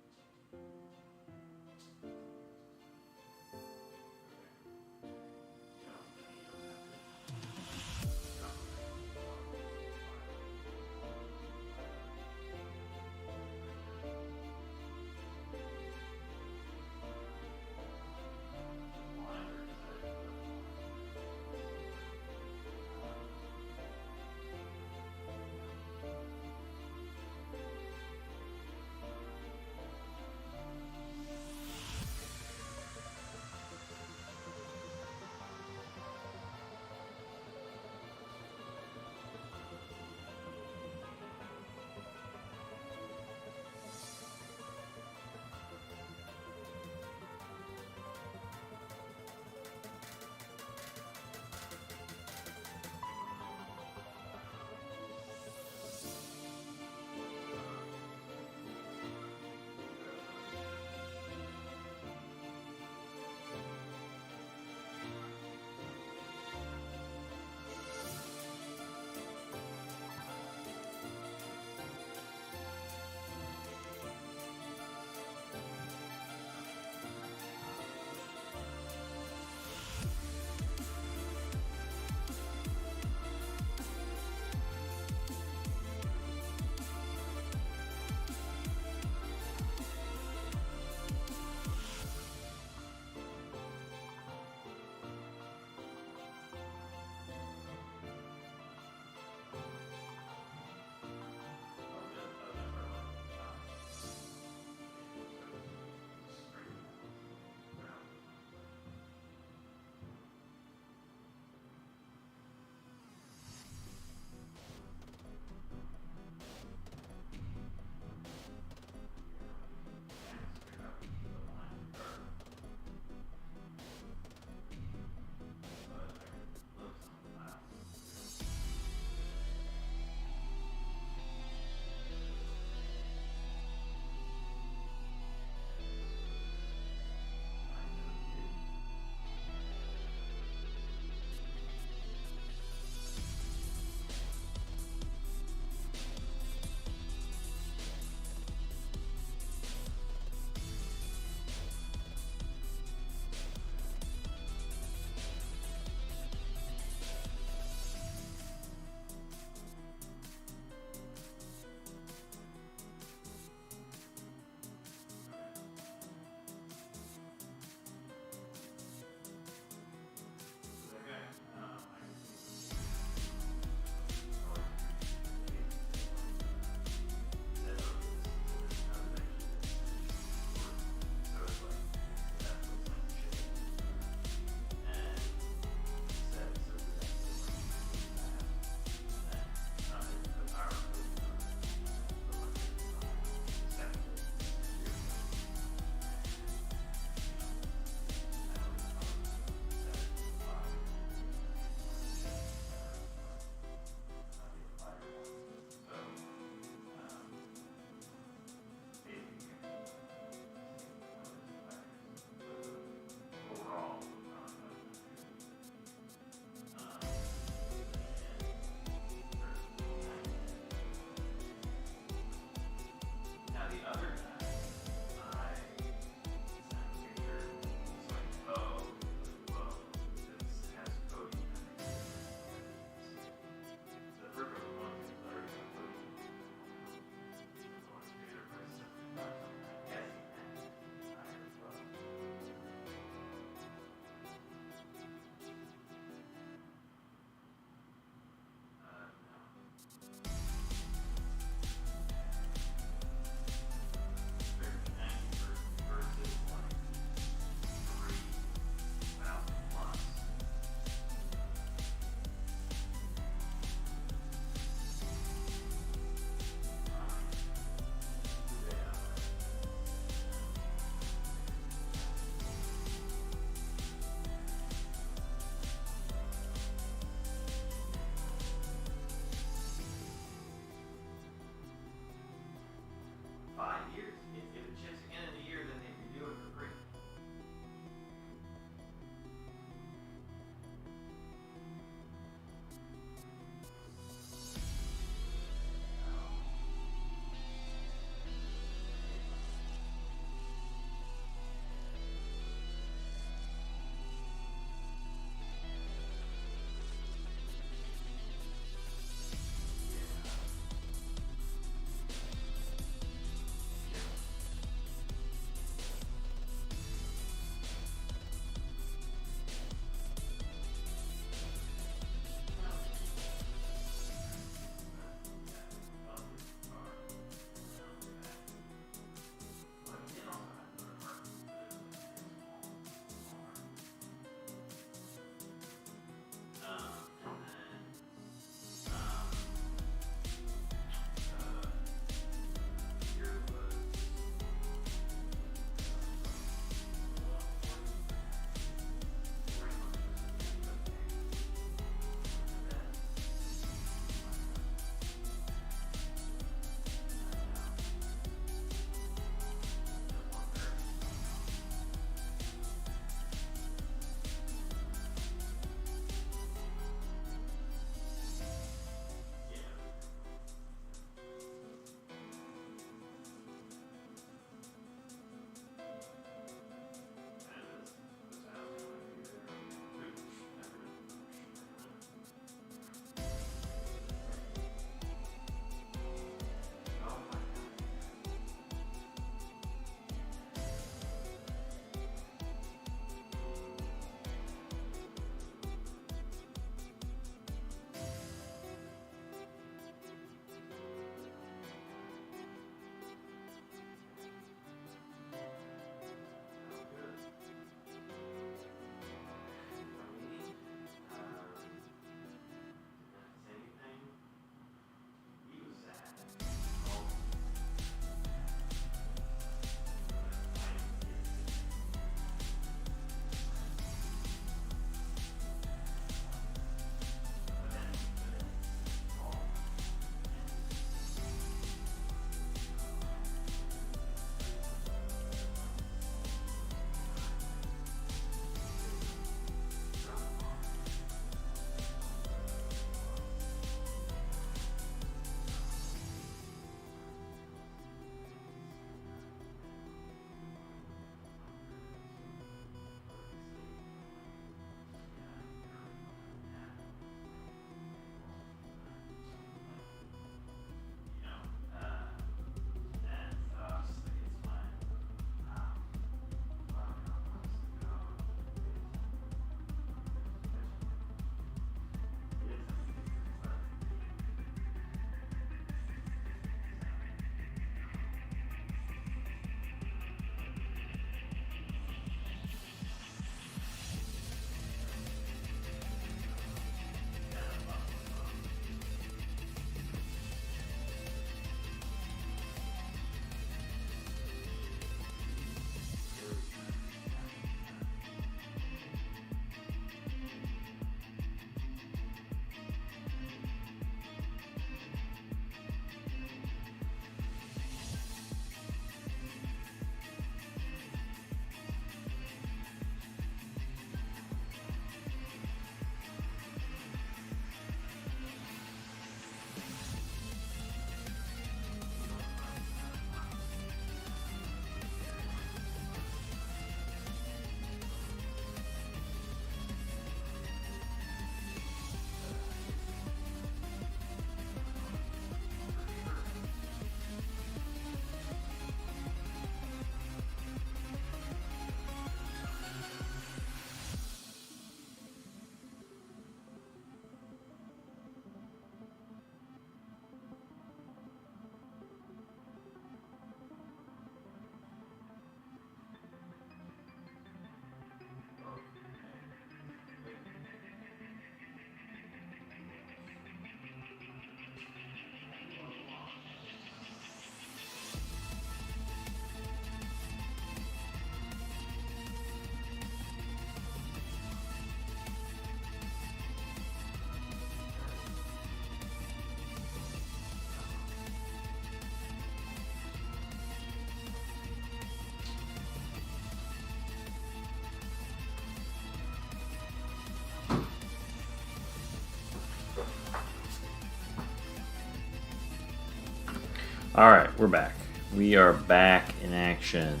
Alright, we're back. We are back in action.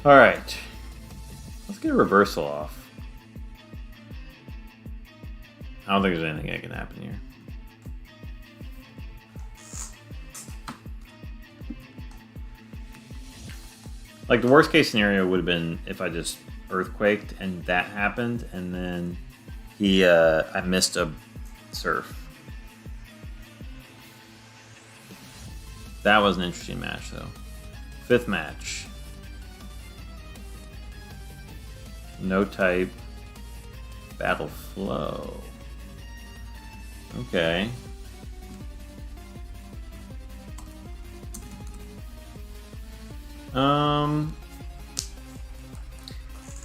Alright. Let's get a reversal off. I don't think there's anything that can happen here. Like, the worst case scenario would have been if I just earthquaked and that happened, and then I missed a surf. That was an interesting match, though. Fifth match. No type. Battle flow. Okay.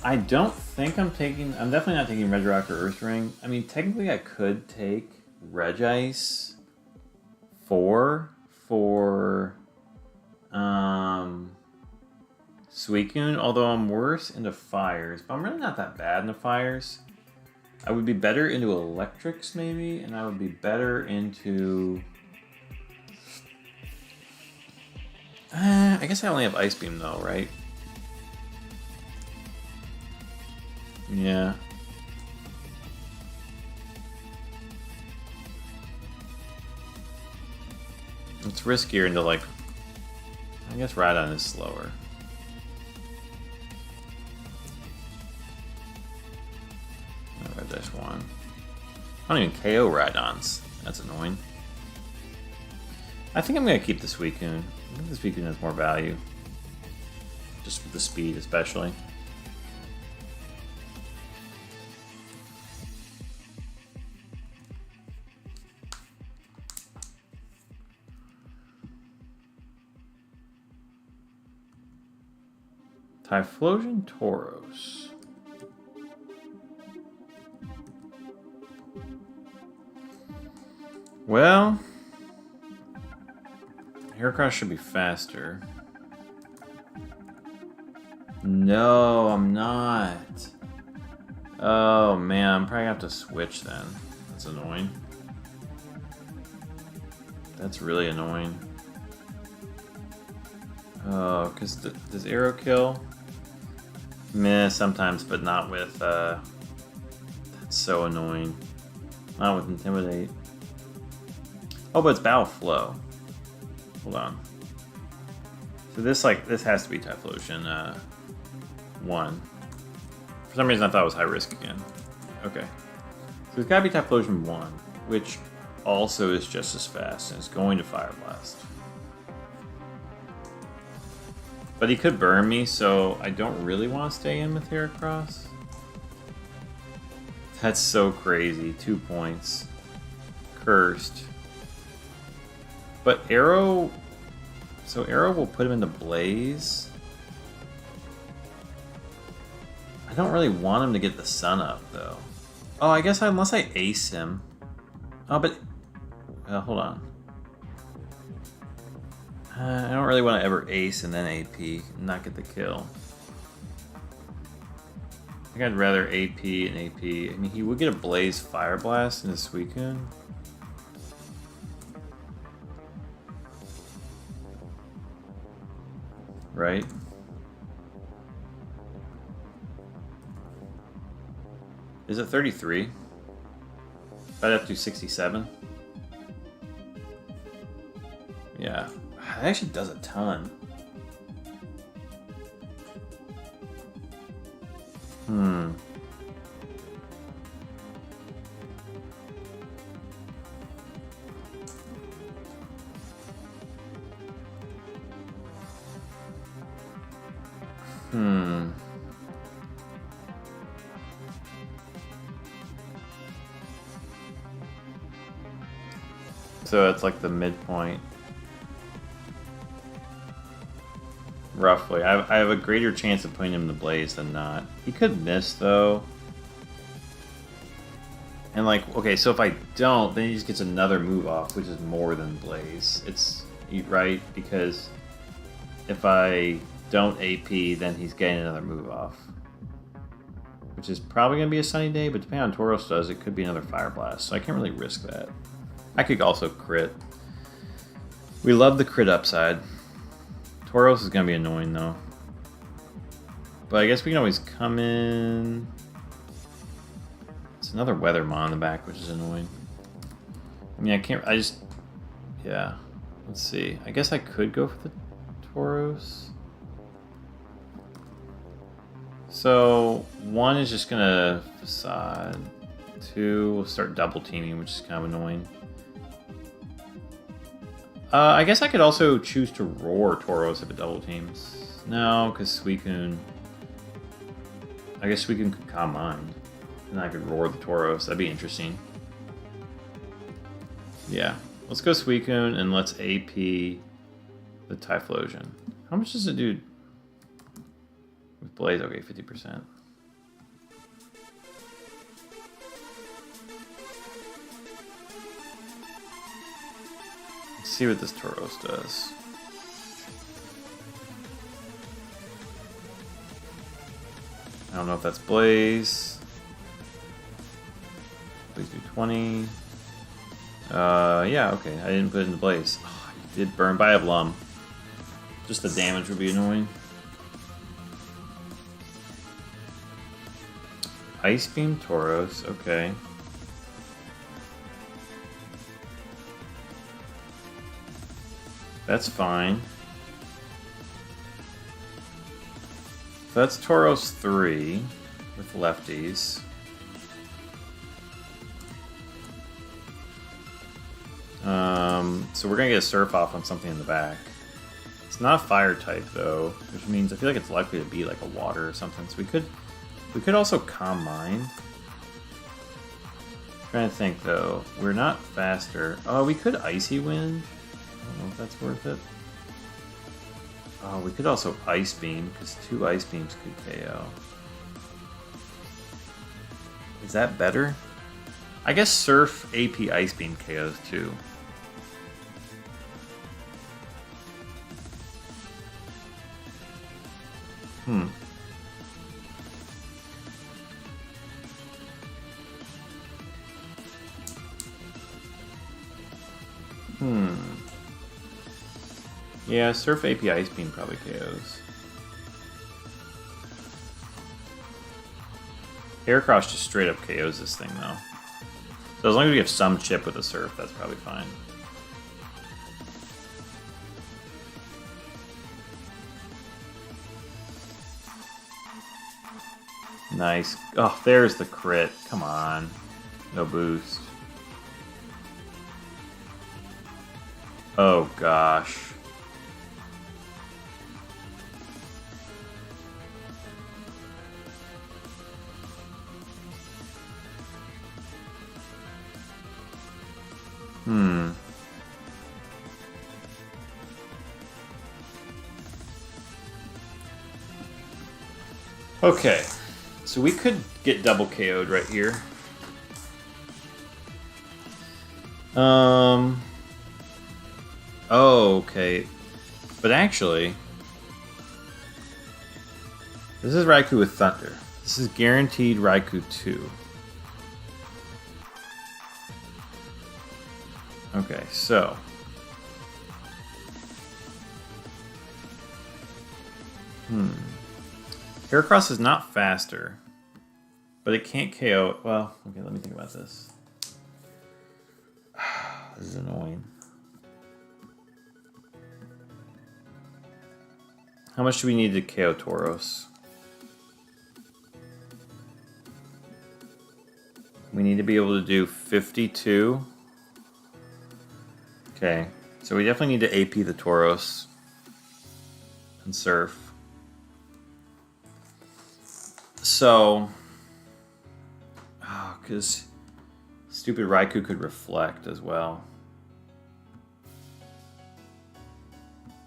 I don't think I'm definitely not taking Red Rock or Earth Ring. I mean, technically I could take Regice 4 for Suicune, although I'm worse into fires, but I'm really not that bad into fires. I would be better into electrics maybe, and I would be better into I guess I only have Ice Beam though, right? Yeah. It's riskier into, like, I guess Rhydon is slower. Red Dash 1. I don't even KO Rhydons. That's annoying. I think I'm going to keep the Suicune. I think the Suicune has more value. Just with the speed, especially. Typhlosion Tauros. Well, Heracross should be faster. No, I'm not. Oh man, I'm probably gonna have to switch then. That's annoying. That's really annoying. Oh, because does Arrow kill? Meh, sometimes, but not with, that's so annoying. Not with Intimidate. Oh, but it's Battle Flow. Hold on. So this has to be Typhlosion, 1. For some reason I thought it was high risk again. Okay. So it's gotta be Typhlosion 1, which also is just as fast, and it's going to Fire Blast. But he could burn me, so I don't really want to stay in with Heracross. That's so crazy. 2 points. Cursed. But Arrow... So Arrow will put him into Blaze. I don't really want him to get the sun up, though. Oh, I guess unless I ace him. Oh, but... hold on. I don't really want to ever ace and then AP and not get the kill. I think I'd rather AP and AP. I mean, he would get a Blaze Fire Blast in his Suicune. Right? Is it 33? I'd have to do 67. Yeah. It actually does a ton. So it's like the midpoint. Roughly. I have a greater chance of putting him in the Blaze than not. He could miss, though. And, like, okay, so if I don't, then he just gets another move off, which is more than Blaze. It's right, because if I don't AP, then he's getting another move off. Which is probably going to be a Sunny Day, but depending on Tauros does, it could be another Fire Blast, so I can't really risk that. I could also crit. We love the crit upside. Tauros is going to be annoying, though. But I guess we can always come in... It's another Weathermon on the back, which is annoying. I mean, I can't... I just... Yeah. Let's see. I guess I could go for the Tauros. So, 1 is just going to Facade. 2, we'll start double teaming, which is kind of annoying. I guess I could also choose to roar Tauros if it double teams. No, because Suicune... I guess Suicune could Calm Mind. And I could roar the Tauros. That'd be interesting. Yeah. Let's go Suicune and let's AP the Typhlosion. How much does it do with Blaze? Okay, 50%. Let's see what this Tauros does. I don't know if that's Blaze. Blaze do 20. Yeah, okay. I didn't put it in the Blaze. Oh, I did burn, but I have Lum. Just the damage would be annoying. Ice Beam Tauros, okay. That's fine. So that's Tauros 3 with lefties. So we're gonna get a Surf off on something in the back. It's not a fire type though, which means I feel like it's likely to be like a water or something. So we could also Calm Mind. Trying to think though, we're not faster. Oh, we could Icy Wind. I don't know if that's worth it. Oh, we could also Ice Beam, because 2 Ice Beams could KO. Is that better? I guess Surf AP Ice Beam KOs too. Yeah, Surf AP Ice Beam probably KOs. Heracross just straight up KOs this thing though. So as long as we have some chip with a Surf, that's probably fine. Nice. Oh, there's the crit. Come on. No boost. Oh gosh. Okay, so we could get double KO'd right here. Oh, okay. But actually, this is Raikou with Thunder. This is guaranteed Raikou 2. Okay, so... Heracross is not faster, but it can't KO... Well, okay, let me think about this. This is annoying. How much do we need to KO Tauros? We need to be able to do 52. Okay, so we definitely need to AP the Tauros and Surf. So, because stupid Raikou could Reflect as well.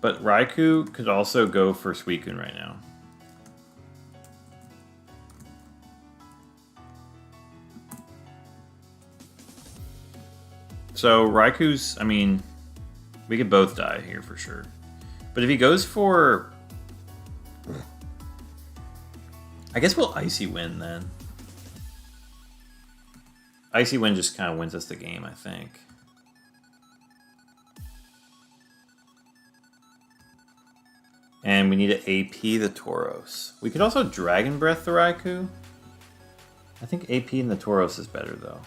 But Raikou could also go for Suicune right now. So Raikou's, I mean, we could both die here for sure. But if he goes for... I guess we'll Icy Wind then. Icy Wind just kind of wins us the game, I think. And we need to AP the Tauros. We could also Dragon Breath the Raikou. I think AP in the Tauros is better though.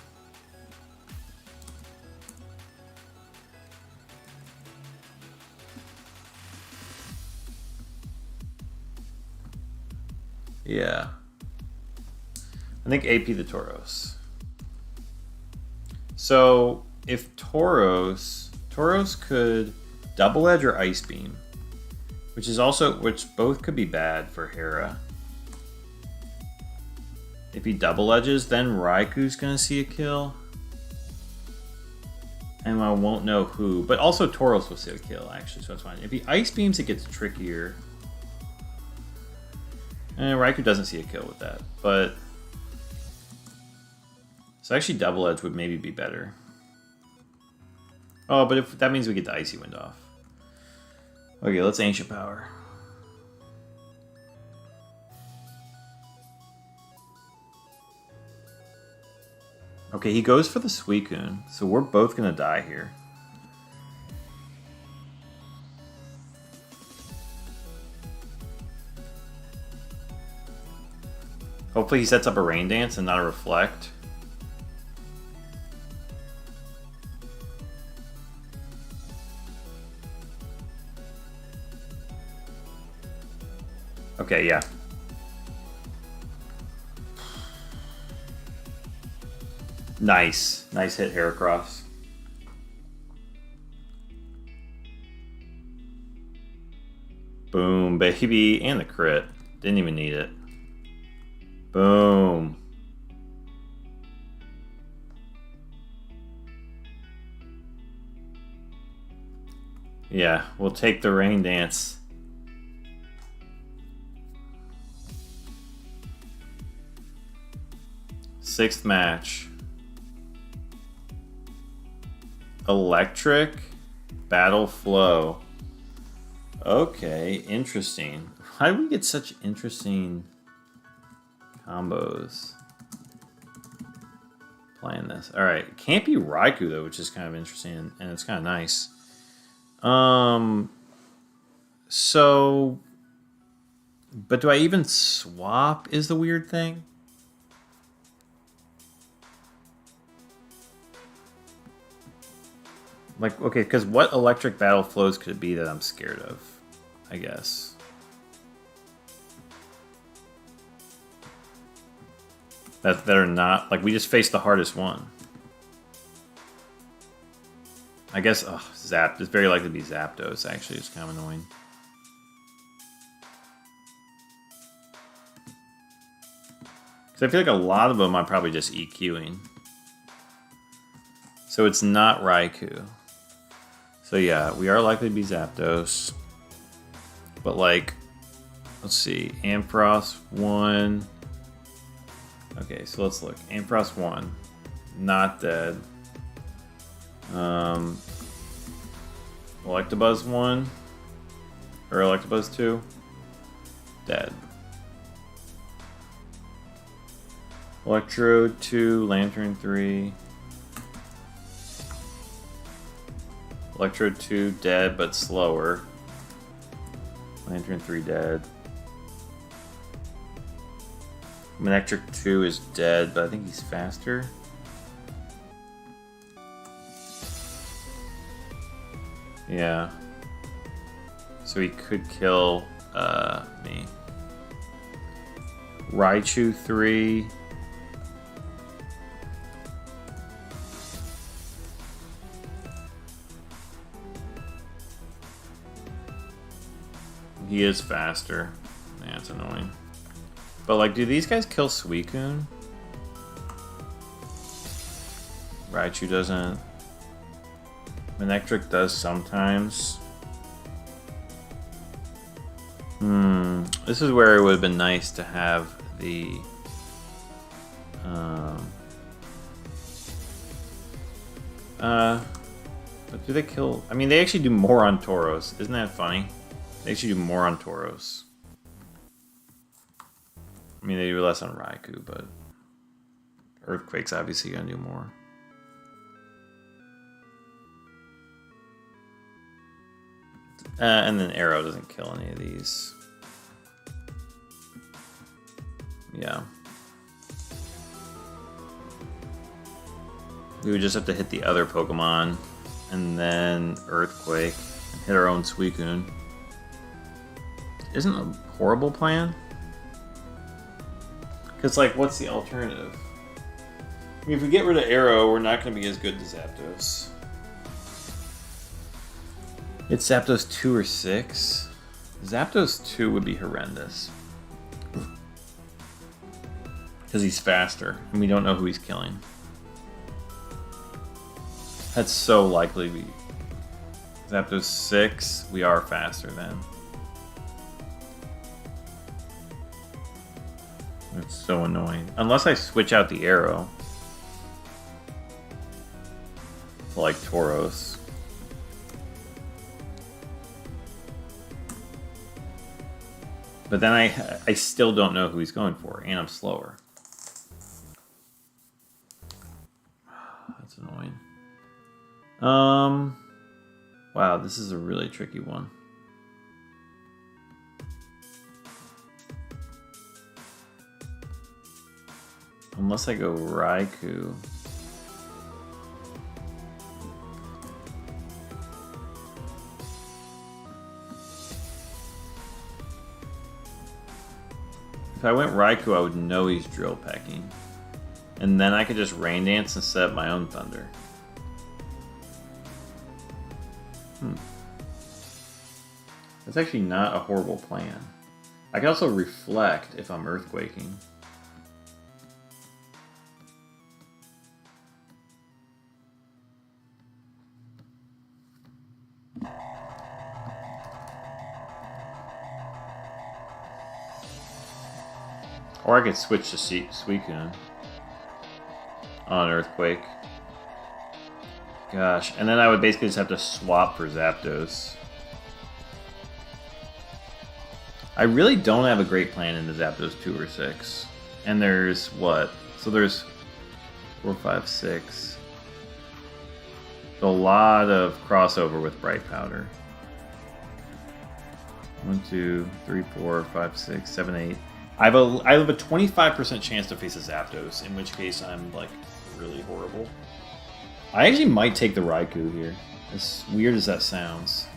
Yeah. I think AP the Tauros. So if Tauros could Double Edge or Ice Beam, which both could be bad for Hera. If he Double Edges, then Raikou's gonna see a kill. And I won't know who, but also Tauros will see a kill actually, so that's fine. If he Ice Beams, it gets trickier. And Raikou doesn't see a kill with that, but so actually Double Edge would maybe be better. Oh, but if that means we get the Icy Wind off. Okay, let's Ancient Power. Okay, he goes for the Suicune, so we're both gonna die here. Hopefully he sets up a Rain Dance and not a Reflect. Okay, yeah. Nice. Nice hit, Heracross. Boom, baby. And the crit. Didn't even need it. Boom. Yeah, we'll take the Rain Dance. Sixth match. Electric Battle Flow. Okay, interesting. How do we get such interesting combos playing this? All right, it can't be Raikou though, which is kind of interesting and it's kind of nice. So, but do I even swap? Is the weird thing. Like, okay, because what electric battle flows could it be that I'm scared of? I guess. That are not, like, we just faced the hardest one. I guess, Zap, it's very likely to be Zapdos, actually. It's kind of annoying. Because I feel like a lot of them I'm probably just EQing. So it's not Raikou. So yeah, we are likely to be Zapdos. But like, let's see, Ampharos 1. Okay, so let's look. Ampharos 1, not dead. Electabuzz 1, or Electabuzz 2, dead. Electrode 2, Lantern 3. Electrode 2 dead, but slower. Lantern 3 dead. Manectric 2 is dead, but I think he's faster. Yeah. So he could kill me. Raichu 3. He is faster. Yeah, it's annoying. But like, do these guys kill Suicune? Raichu doesn't. Manectric does sometimes. This is where it would have been nice to have the but do they kill? I mean, they actually do more on Tauros. Isn't that funny? They actually do more on Tauros. I mean, they do less on Raikou, but Earthquake's obviously gonna do more. And then Arrow doesn't kill any of these. Yeah. We would just have to hit the other Pokemon, and then Earthquake, and hit our own Suicune. Isn't a horrible plan? Because, like, what's the alternative? I mean, if we get rid of Arrow, we're not going to be as good as Zapdos. It's Zapdos 2 or 6? Zapdos 2 would be horrendous. Because he's faster, and we don't know who he's killing. That's so likely to be Zapdos 6. We are faster then. That's so annoying. Unless I switch out the Arrow. Like Tauros. But then I still don't know who he's going for, and I'm slower. That's annoying. Wow, this is a really tricky one. Unless I go Raikou. If I went Raikou, I would know he's Drill Pecking. And then I could just Rain Dance and set up my own Thunder. That's actually not a horrible plan. I can also Reflect if I'm Earthquaking. Or I could switch to Suicune on Earthquake. Gosh, and then I would basically just have to swap for Zapdos. I really don't have a great plan into Zapdos 2 or 6. And there's what? So there's 4, 5, 6. A lot of crossover with Bright Powder. 1, 2, 3, 4, 5, 6, 7, 8. I have a 25% chance to face a Zapdos, in which case I'm like really horrible. I actually might take the Raikou here, as weird as that sounds.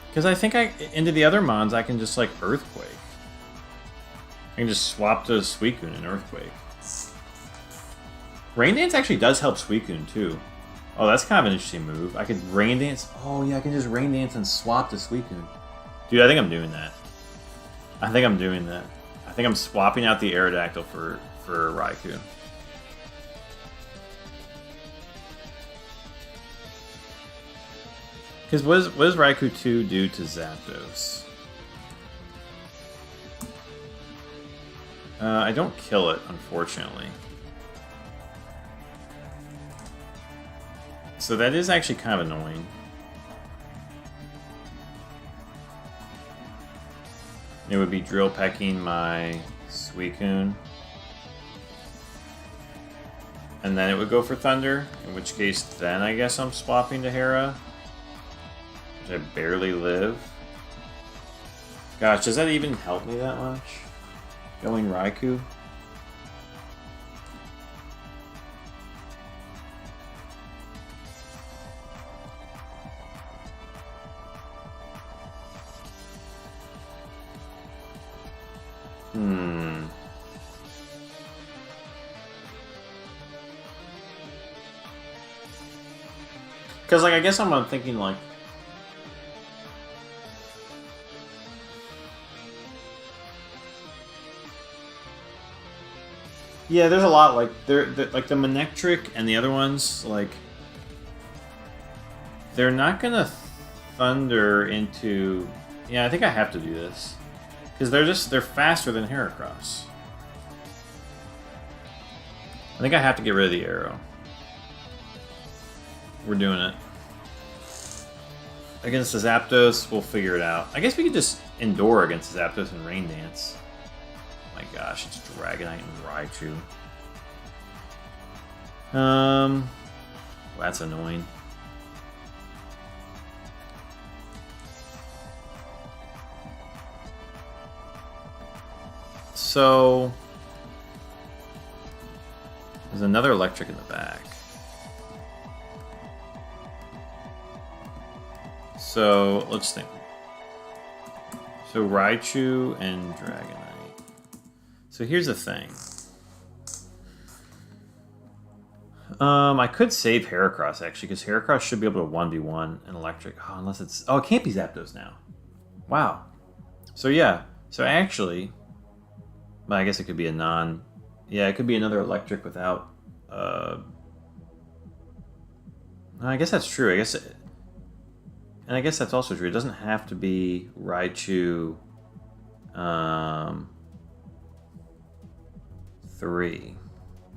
Because I think into the other Mons I can just like Earthquake. I can just swap to Suicune and Earthquake. Rain Dance actually does help Suicune too. Oh, that's kind of an interesting move. I could Rain Dance. Oh yeah, I can just Rain Dance and swap to Suicune. Dude, I think I'm doing that. I think I'm doing that. I think I'm swapping out the Aerodactyl for Raikou. Because what does Raikou 2 do to Zapdos? I don't kill it, unfortunately. So that is actually kind of annoying. It would be Drill Pecking my Suicune. And then it would go for Thunder, in which case then I guess I'm swapping to Hera. Which I barely live. Gosh, does that even help me that much? Going Raikou? Because, like, I guess I'm thinking, like... Yeah, there's a lot, like, like, the Manectric and the other ones, like... They're not gonna Thunder into... Yeah, I think I have to do this. Because they're faster than Heracross. I think I have to get rid of the Arrow. We're doing it. Against the Zapdos, we'll figure it out. I guess we could just Endure against the Zapdos and Rain Dance. Oh my gosh, it's Dragonite and Raichu. That's annoying. So there's another electric in the back. So let's think. So Raichu and Dragonite. So here's the thing. I could save Heracross actually, because Heracross should be able to 1v1 an electric. Oh, unless it's... Oh, it can't be Zapdos now. Wow. So yeah. So actually... Well, I guess it could be a non... Yeah, it could be another electric without... I guess that's true. I guess... And I guess that's also true. It doesn't have to be Raichu... 3.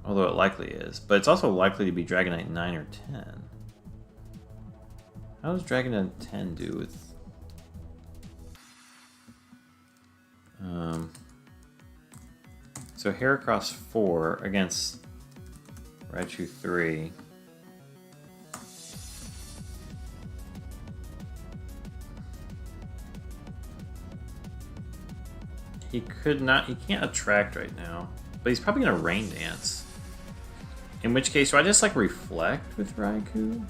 Although it likely is. But it's also likely to be Dragonite 9 or 10. How does Dragonite 10 do with... So Heracross 4 against Raichu 3. He could not... He can't attract right now. But he's probably going to Rain Dance. In which case, do I just, like, Reflect with Raikou?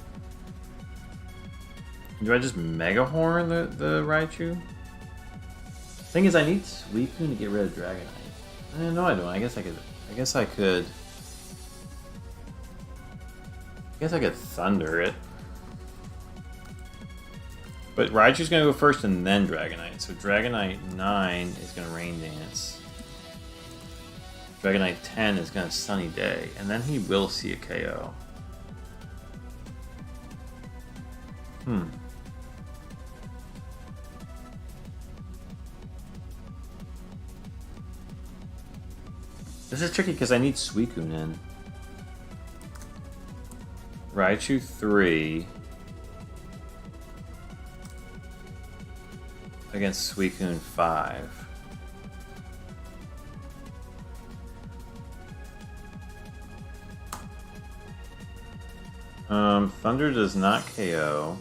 Do I just Mega Horn the Raichu? Thing is, I need Suicune to get rid of Dragonite. No, I don't. I guess I could... I guess I could Thunder it. But Raichu's going to go first and then Dragonite. So Dragonite 9 is going to Rain Dance. Dragonite 10 is going to Sunny Day, and then he will see a KO. This is tricky because I need Suicune in. Raichu 3 against Suicune 5. Thunder does not KO.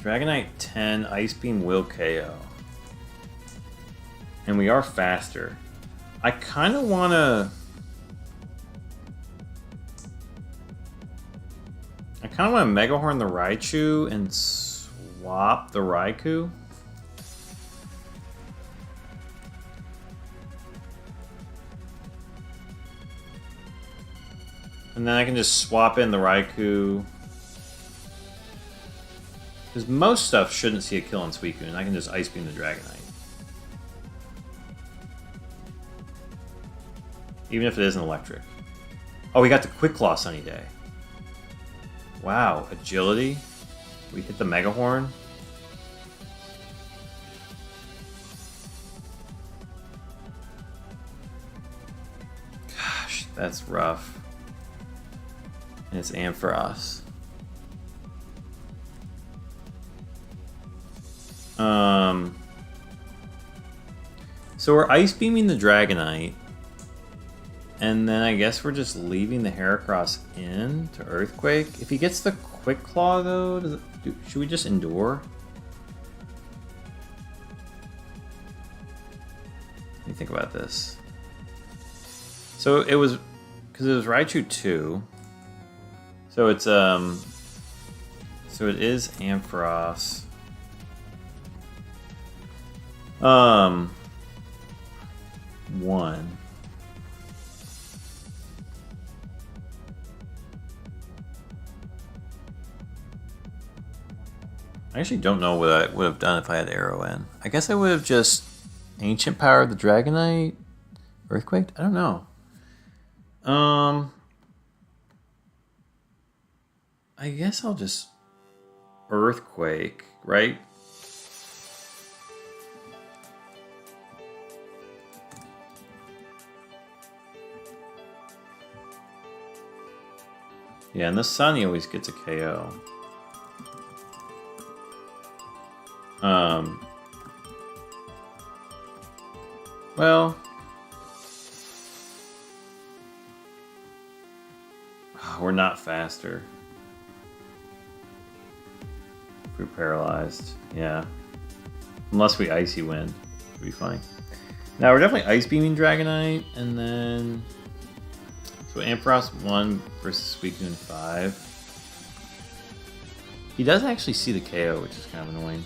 Dragonite 10, Ice Beam will KO. And we are faster. I kind of want to... I kind of want to Mega Horn the Raichu and swap the Raikou. And then I can just swap in the Raikou. Because most stuff shouldn't see a kill on Suicune, and I can just Ice Beam the Dragonite. Even if it isn't electric. Oh, we got the Quick Claw Sunny Day. Wow, agility. We hit the Mega Horn. Gosh, that's rough. And it's Ampharos. So we're Ice Beaming the Dragonite. And then I guess we're just leaving the Heracross in to Earthquake. If he gets the Quick Claw, though, should we just Endure? Let me think about this. So it was... Because it was Raichu 2. So it's, So it is Ampharos. 1. I actually don't know what I would have done if I had Arrow in. I guess I would have just Ancient Power the Dragonite? Earthquake? I don't know. I guess I'll just Earthquake, right? Yeah, and the Sunny always gets a KO. Well, we're not faster. If we're paralyzed, yeah. Unless we Icy Wind, it'd be fine. Now we're definitely Ice Beaming Dragonite, and then so Ampharos 1 versus Suicune 5. He does actually see the KO, which is kind of annoying.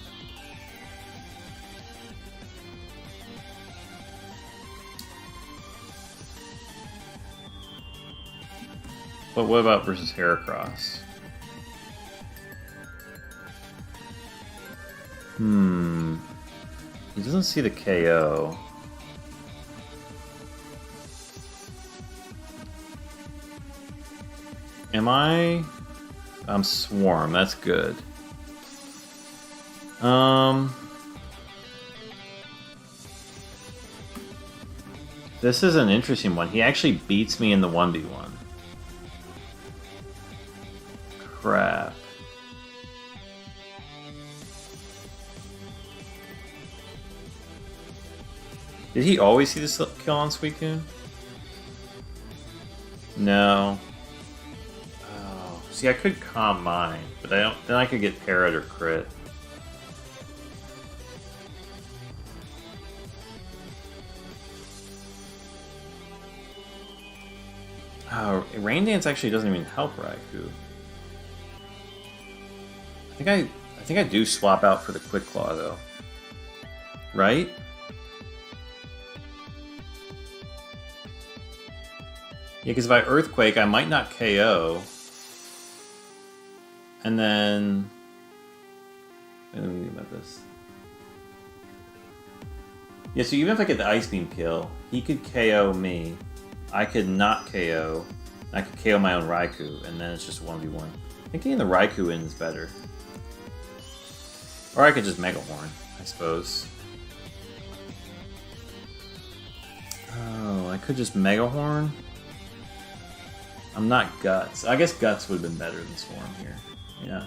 But what about versus Heracross? He doesn't see the KO. Am I? I'm Swarm, that's good. This is an interesting one. He actually beats me in the 1v1. Crap. Did he always see this kill on Suicune? No. Oh, see, I could Calm Mind, but I don't. Then I could get Parrot or Crit. Oh, Rain Dance actually doesn't even help Raikou. I think I do swap out for the Quick Claw though. Right? Yeah, because if I Earthquake, I might not KO. And then... I don't think about this. Yeah, so even if I get the Ice Beam kill, he could KO me. I could not KO. I could KO my own Raikou, and then it's just 1v1. I think getting the Raikou in is better. Or I could just Mega Horn, I suppose. Oh, I could just Mega Horn? I'm not Guts. I guess Guts would have been better than Swarm here. Yeah.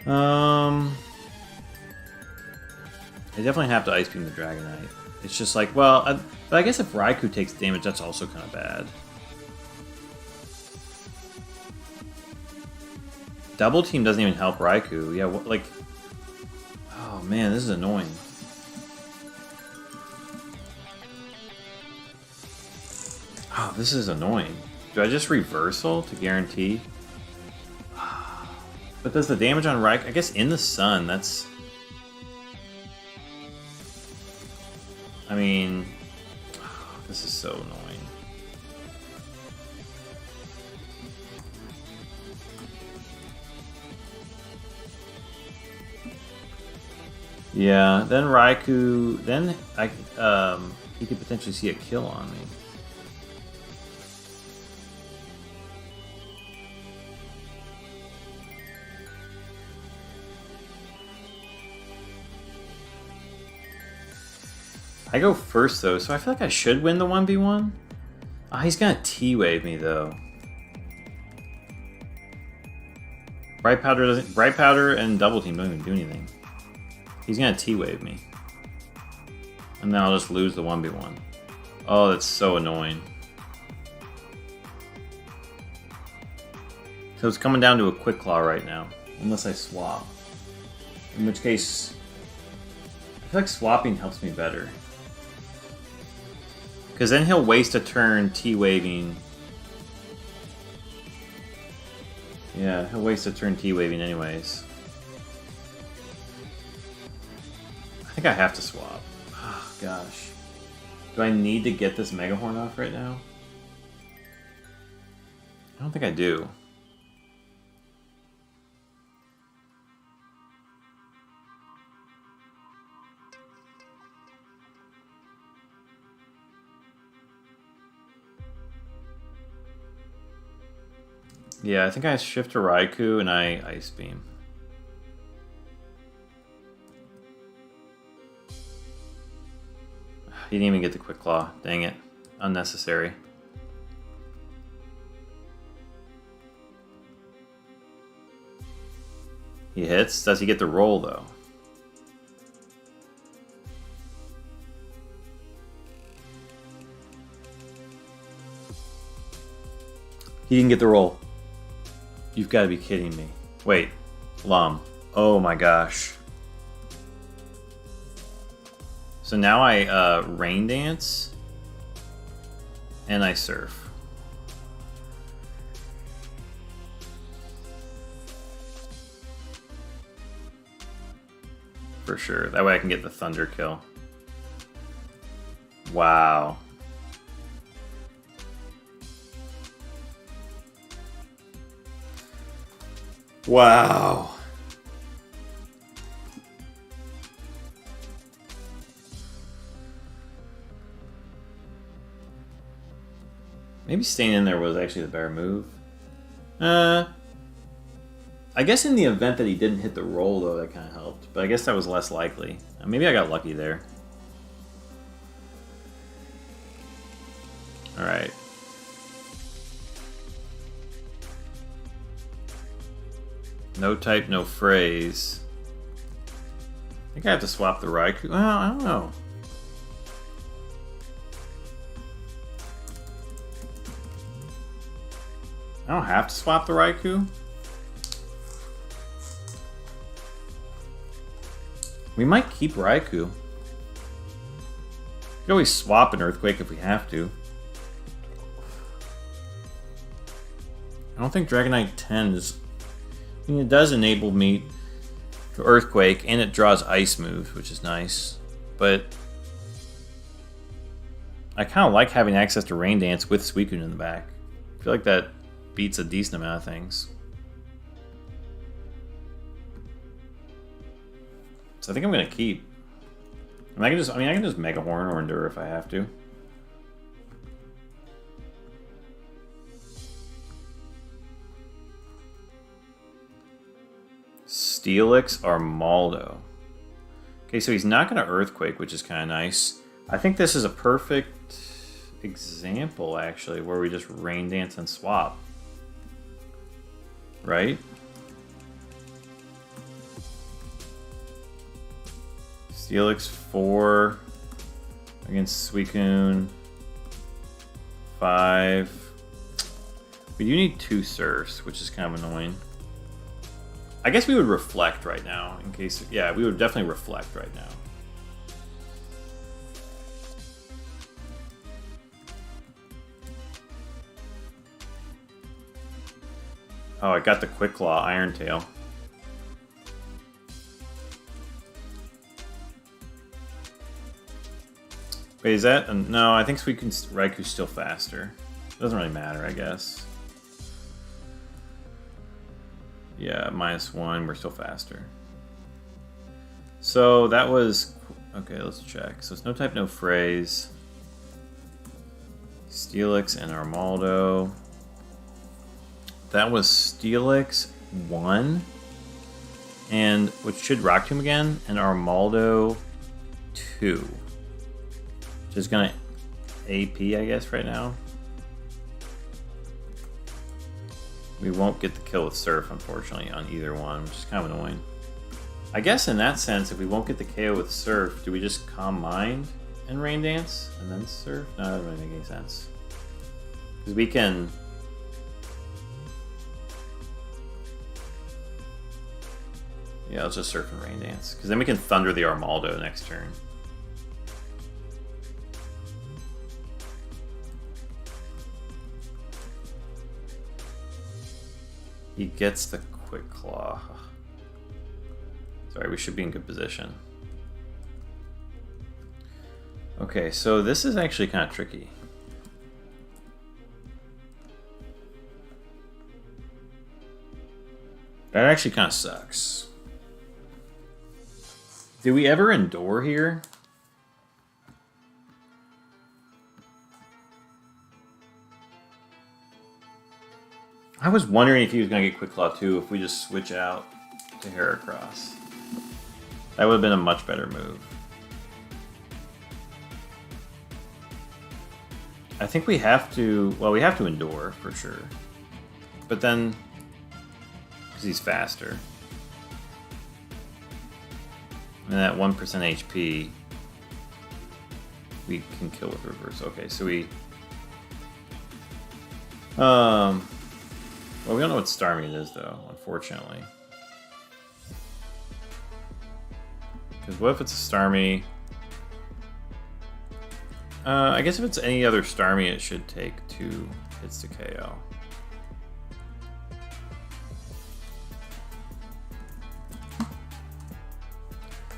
I definitely have to Ice Beam the Dragonite. It's just like, well, but I guess if Raikou takes damage, that's also kind of bad. Double Team doesn't even help Raikou. Yeah, like... Oh man, this is annoying. Oh, this is annoying. Do I just Reversal to guarantee? But does the damage on Raikou... I guess in the sun, that's... I mean... This is so annoying. Yeah, then Raikou... Then he could potentially see a kill on me. I go first though, so I feel like I should win the 1v1. Ah, he's gonna T-Wave me though. Bright Powder and Double Team don't even do anything. He's gonna T-Wave me. And then I'll just lose the 1v1. Oh, that's so annoying. So it's coming down to a Quick Claw right now. Unless I swap. In which case, I feel like swapping helps me better. Because then he'll waste a turn T-Waving. Yeah, he'll waste a turn T-Waving anyways. I think I have to swap. Oh, gosh. Do I need to get this Mega Horn off right now? I don't think I do. Yeah, I think I shift to Raikou and I Ice Beam. He didn't even get the Quick Claw. Dang it. Unnecessary. He hits. Does he get the roll, though? He didn't get the roll. You've got to be kidding me. Wait, Lum. Oh my gosh. So now I Rain Dance and I Surf. For sure. That way I can get the Thunder kill. Wow. Wow. Maybe staying in there was actually the better move. I guess in the event that he didn't hit the roll, though, that kind of helped. But I guess that was less likely. Maybe I got lucky there. Alright. No type, no phrase. I think I have to swap the Raikou. Well, I don't know. I don't have to swap the Raikou. We might keep Raikou. We can always swap an Earthquake if we have to. I don't think Dragonite 10 is... I mean, it does enable me to Earthquake, and it draws Ice moves, which is nice. But I kind of like having access to Rain Dance with Suicune in the back. I feel like that beats a decent amount of things. So I think I'm gonna keep. And I can just Mega Horn or Endure if I have to. Steelix or Maldo. Okay, so he's not gonna Earthquake, which is kind of nice. I think this is a perfect example, actually, where we just Rain Dance and swap. Right? Steelix 4 against Suicune 5. We do need 2 Surfs, which is kind of annoying. I guess we would Reflect right now, in case... Yeah, we would definitely Reflect right now. Oh, I got the Quick Claw Iron Tail. Wait, is that... No, I think Raikou's still faster. Doesn't really matter, I guess. Yeah, -1, we're still faster. So that was... Okay, let's check. So it's no type, no phrase. Steelix and Armaldo. That was Steelix 1, and which should Rock Tomb again, and Armaldo 2. Which is gonna AP, I guess, right now. We won't get the kill with Surf, unfortunately, on either one, which is kind of annoying. I guess in that sense, if we won't get the KO with Surf, do we just Calm Mind and Rain Dance and then Surf? No, that doesn't really make any sense. Because we can... Yeah, let's just Surf and Rain Dance. Because then we can Thunder the Armaldo next turn. He gets the Quick Claw. Sorry, we should be in good position. Okay, so this is actually kind of tricky. That actually kind of sucks. Did we ever Endure here? I was wondering if he was going to get Quick Claw too, if we just switch out to Heracross. That would have been a much better move. I think we have to... Well, we have to Endure, for sure. But then... Because he's faster. And that 1% HP... We can kill with Reverse. Okay, so we... Well, we don't know what Starmie it is, though, unfortunately. Because what if it's a Starmie? I guess if it's any other Starmie, it should take 2 hits to KO.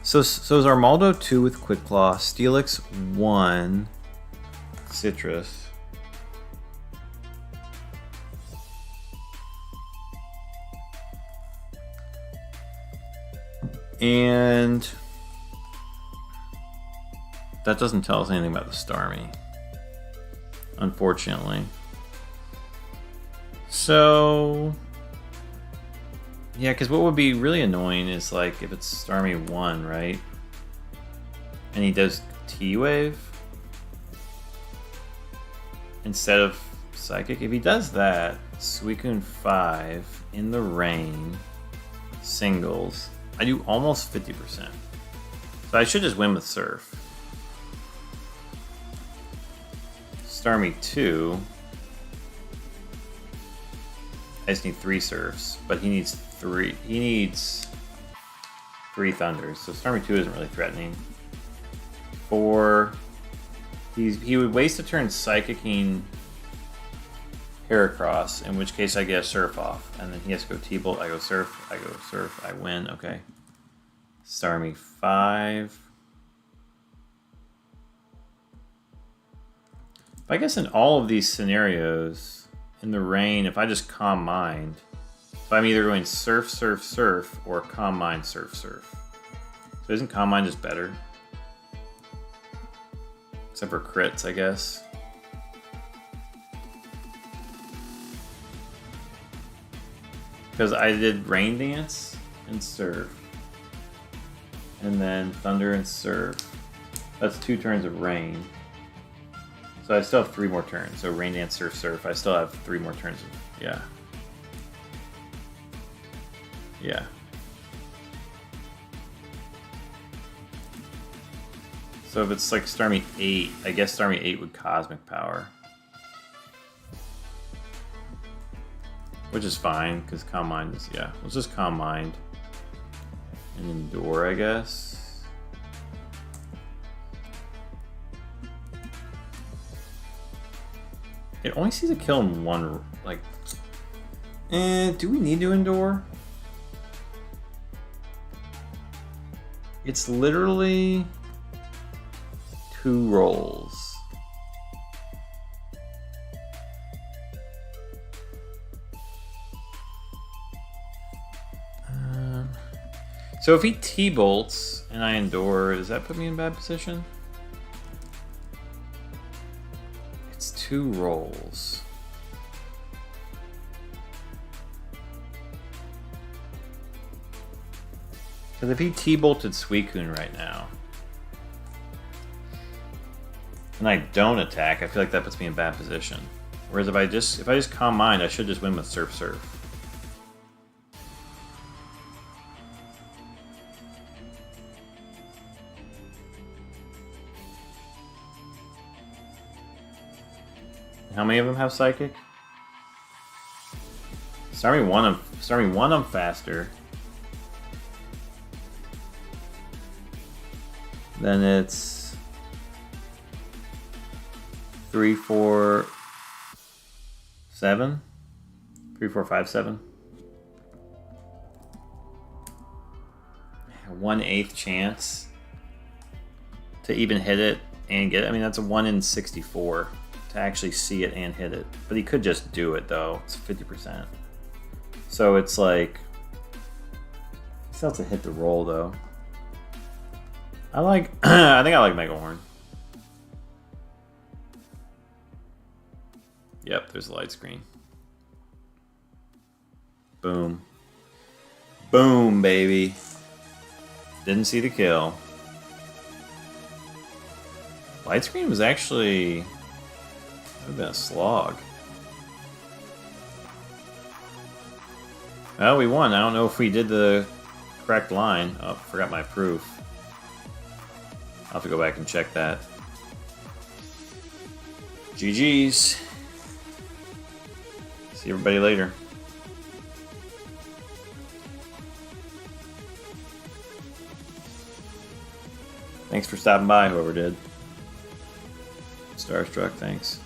So is Armaldo 2 with Quick Claw, Steelix 1, Citrus. And that doesn't tell us anything about the Starmie, unfortunately. So, yeah, because what would be really annoying is like if it's Starmie 1, right? And he does T-Wave instead of Psychic. If he does that, Suicune 5 in the rain, singles, I do almost 50%. So I should just win with Surf. Starmie 2. I just need 3 Surfs, but he needs 3. He needs 3 Thunders, so Starmie 2 isn't really threatening. 4. He would waste a turn Psychicking Heracross, in which case I get a Surf off, and then he has to go T-Bolt. I go Surf. I win. Okay. Starmie 5. But I guess in all of these scenarios, in the rain, if I just Calm Mind, so I'm either going Surf, Surf, Surf, or Calm Mind, Surf, Surf. So isn't Calm Mind just better? Except for crits, I guess. Because I did Rain Dance and Surf. And then Thunder and Surf. That's 2 turns of rain. So I still have 3 more turns. So Rain Dance, Surf, Surf. I still have 3 more turns. Yeah. Yeah. So if it's like Starmie 8, I guess Starmie 8 would Cosmic Power. Which is fine, because Calm Mind is, yeah. Let's just Calm Mind. And Endure, I guess. It only sees a kill in 1, like... do we need to Endure? It's literally 2 rolls. So if he T-bolts and I Endure, does that put me in bad position? It's 2 rolls. Because if he T-bolted Suicune right now, and I don't attack, I feel like that puts me in bad position. Whereas if I just Calm Mind, I should just win with Surf Surf. How many of them have Psychic? Starmie 1, I'm faster. Then it's 3, 4, 7. 3, 4, 5, 7. 1/8 chance to even hit it and get it. I mean, that's a 1 in 64 to actually see it and hit it. But he could just do it though. It's 50%. So it's like, he still has to hit the roll though. I think I like Mega Horn. Yep, there's a light screen. Boom. Boom, baby. Didn't see the kill. Light screen was actually, would have been a slog. Well, we won. I don't know if we did the correct line. Oh, forgot my proof. I'll have to go back and check that. GG's. See everybody later. Thanks for stopping by, whoever did. Starstruck, thanks.